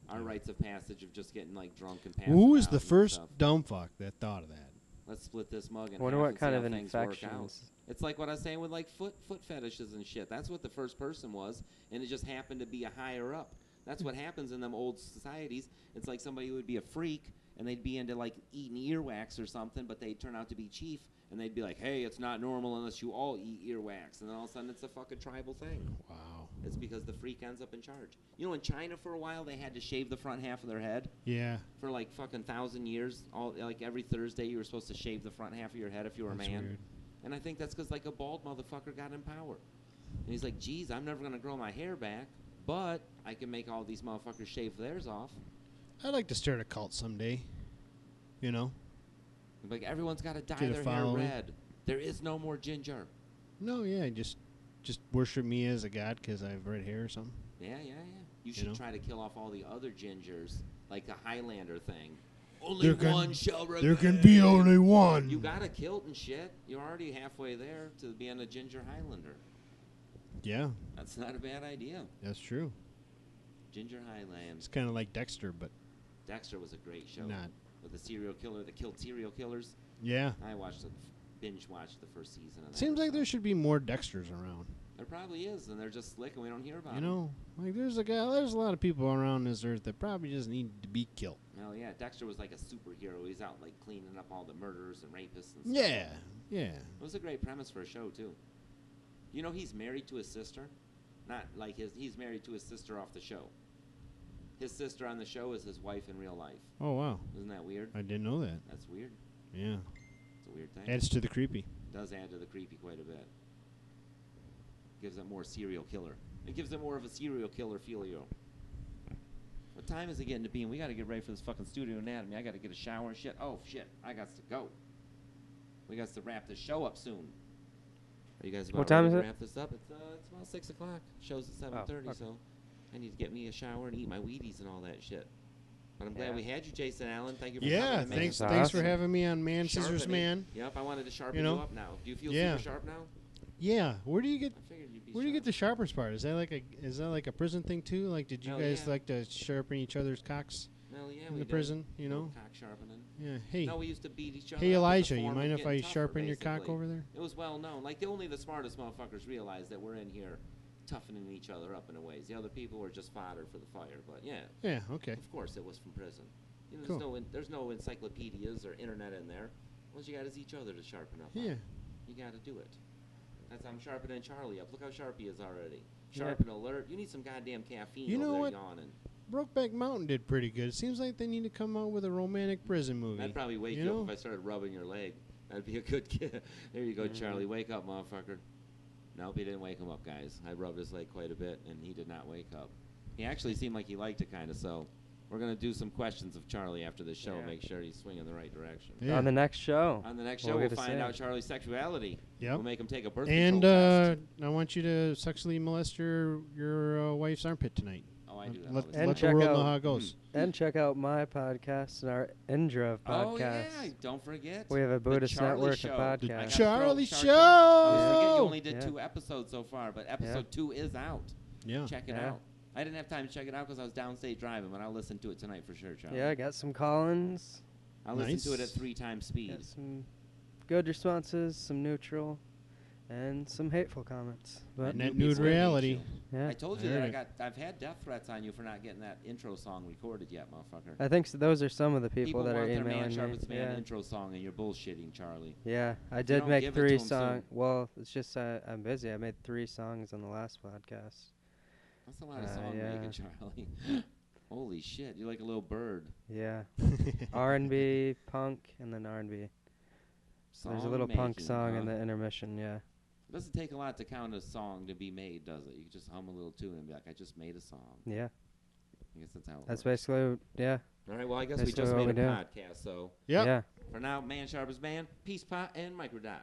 A: Our rites of passage of just getting like drunk and passing
B: Who was
A: out
B: the
A: and
B: first
A: stuff.
B: dumb fuck that thought of that?
A: Let's split this mug in
C: Wonder
A: half
C: what
A: and
C: kind
A: see
C: of
A: how things work out.
C: infections.
A: It's like what I was saying with like foot fetishes and shit. That's what the first person was, and it just happened to be a higher up. That's what happens in them old societies. It's like somebody would be a freak, and they'd be into like eating earwax or something, but they'd turn out to be chief, and they'd be like, hey, it's not normal unless you all eat earwax. And then all of a sudden it's a fucking tribal thing.
B: Wow.
A: It's because the freak ends up in charge. You know, in China for a while, they had to shave the front half of their head.
B: Yeah.
A: For like fucking 1,000 years. Like every Thursday, you were supposed to shave the front half of your head if you were
B: That's
A: a man.
B: weird.
A: And I think that's because like a bald motherfucker got in power. And he's like, geez, I'm never going to grow my hair back, but I can make all these motherfuckers shave theirs off.
B: I'd like to start a cult someday. You know?
A: Like, everyone's got to dye
B: Get a
A: their hair
B: following.
A: red. There is no more ginger.
B: No, yeah, just worship me as a god because I have red hair or something.
A: Yeah. You should
B: know?
A: try to kill off all the other gingers, like the Highlander thing. Only
B: There can-
A: one shall remain.
B: There can be only one.
A: You got a kilt and shit. You're already halfway there to being a ginger Highlander.
B: Yeah,
A: That's not a bad idea.
B: that's true.
A: Ginger Highland.
B: It's kind of like Dexter, but
A: Dexter was a great show.
B: not.
A: With the serial killer that killed serial killers.
B: Yeah.
A: I binge watched the first season of that.
B: Seems
A: or
B: like there
A: something.
B: should be more Dexters around.
A: There probably is, and they're just slick, and we don't hear about
B: You
A: them.
B: know, like there's a lot of people around this earth that probably just need to be killed.
A: Hell yeah, Dexter was like a superhero. He's out like cleaning up all the murderers and rapists and stuff.
B: Yeah, yeah.
A: It was a great premise for a show too. You know, he's married to his sister. Not like he's married to his sister off the show. His sister on the show is his wife in real life.
B: Oh wow,
A: Isn't that weird?
B: I didn't know that.
A: That's weird.
B: Yeah,
A: It's a weird thing.
B: adds to the creepy.
A: Does add to the creepy quite a bit. Gives it more serial killer. It gives it more of a serial killer feelio. What time is it getting to be? And we got to get ready for this fucking studio anatomy. I got to get a shower and shit. Oh shit, I got to go. We got to wrap this show up soon. Are you guys about
C: What time
A: ready
C: is
A: to
C: it?
A: wrap this up? It's about 6 o'clock. Show's at 7:30,
C: okay.
A: so I need to get me a shower and eat my Wheaties and all that shit. But I'm glad
C: Yeah.
A: we had you, Jason Allen. Thank you for
B: Yeah,
A: coming. man.
B: thanks.
C: That's
B: Thanks for
C: awesome.
B: having me on Man Scissors
A: Sharpening.
B: Man.
A: Yep, I wanted to sharpen
B: You
A: you,
B: know?
A: up now. Do you feel
B: Yeah.
A: super sharp now?
B: Yeah, where do you get
A: I figured you'd be
B: where do you
A: sharp.
B: get the sharpers part? Is that like a prison thing too? Like, did you
A: Hell
B: guys
A: yeah.
B: like to sharpen each other's cocks
A: Hell yeah,
B: in
A: we
B: the
A: did.
B: prison? You know?
A: Cock sharpening.
B: Yeah. Hey,
A: No, we used to beat each other.
B: hey
A: up in the
B: Elijah, you
A: form
B: mind
A: of
B: if I
A: getting tougher,
B: sharpen your cock
A: basically.
B: over there?
A: It was well known. Like only the smartest motherfuckers realize that we're in here toughening each other up in a ways. The other people were just fodder for the fire. But yeah,
B: Yeah. Okay.
A: of course it was from prison. You know,
B: Cool.
A: there's no encyclopedias or internet in there. All you got is each other to sharpen up.
B: Yeah.
A: On. You got to do it. That's I'm sharpening Charlie up. Look how sharp he is already.
C: Yeah.
A: Sharpen alert. You need some goddamn caffeine
B: You
A: over
B: know
A: there
B: what?
A: yawning.
B: Brokeback Mountain did pretty good. It seems like they need to come out with a romantic prison movie.
A: That'd probably wake
B: You
A: you,
B: know?
A: up if I started rubbing your leg. That'd be a good kid. There you go, Charlie. Wake up, motherfucker. Nope, he didn't wake him up, guys. I rubbed his leg quite a bit, and he did not wake up. He actually seemed like he liked it, kind of, so We're going to do some questions of Charlie after the show.
C: Yeah.
A: Make sure he's swinging the right direction.
B: Yeah.
C: On the next show.
A: On the next
C: We'll
A: show, we'll
C: get to
A: find
C: see.
A: out Charlie's sexuality.
B: Yep.
A: We'll make him take a birth
B: And
A: control test.
B: I want you to sexually molest your wife's armpit tonight.
A: Oh, I do that.
B: Let,
A: all the
C: And
A: time.
B: let the
C: check
B: world
C: out-
B: know how it goes.
C: And check out my podcast and our Indra podcast.
A: Oh, yeah. Don't forget.
C: We have a Buddhist
A: Charlie
C: network
A: Show.
C: of
A: I gotta
C: podcasts.
B: Charlie
A: throw
B: Show!
A: I always forget you only did
C: Yeah.
A: 2 episodes so far, but episode 2 is out.
B: Yeah.
A: Check it
C: Yeah.
A: out. I didn't have time to check it out because I was downstate driving, but I'll listen to it tonight for sure, Charlie.
C: Yeah, I got some call-ins.
A: I'll listen to it at
B: Nice.
A: 3 times speed.
C: Got some good responses, some neutral, and some hateful comments. But
B: And that
A: New
B: nude
A: people hate
B: reality.
A: you.
C: yeah,
A: I told you
B: I
A: that
B: heard
A: I've had death threats on you for not getting that intro song recorded yet, motherfucker.
C: I think those are some of the people that are
A: want their
C: emailing
A: Man
C: me.
A: Sharpens Man
C: Yeah.
A: intro song, and you're bullshitting, Charlie.
C: Yeah, I
A: you
C: did
A: don't
C: make
A: give it to
C: 3
A: 'em soon.
C: songs. Well, it's just I'm busy. I made 3 songs on the last podcast.
A: That's a lot of song
C: yeah.
A: making, Charlie. Holy shit, you're like a little bird.
C: Yeah, R&B, punk, and then R&B. There's a little punk song in the intermission. Yeah.
A: It doesn't take a lot to count a song to be made, does it? You can just hum a little tune and be like, I just made a song.
C: Yeah.
A: I guess that's how it
C: That's
A: works.
C: basically yeah.
A: All right, well, I guess
C: that's
A: we just
C: what
A: made
C: we
A: a
C: do.
A: podcast, so
B: Yep.
C: Yeah.
A: for now, Man Sharpens Man, Peace, Pot, and Microdot.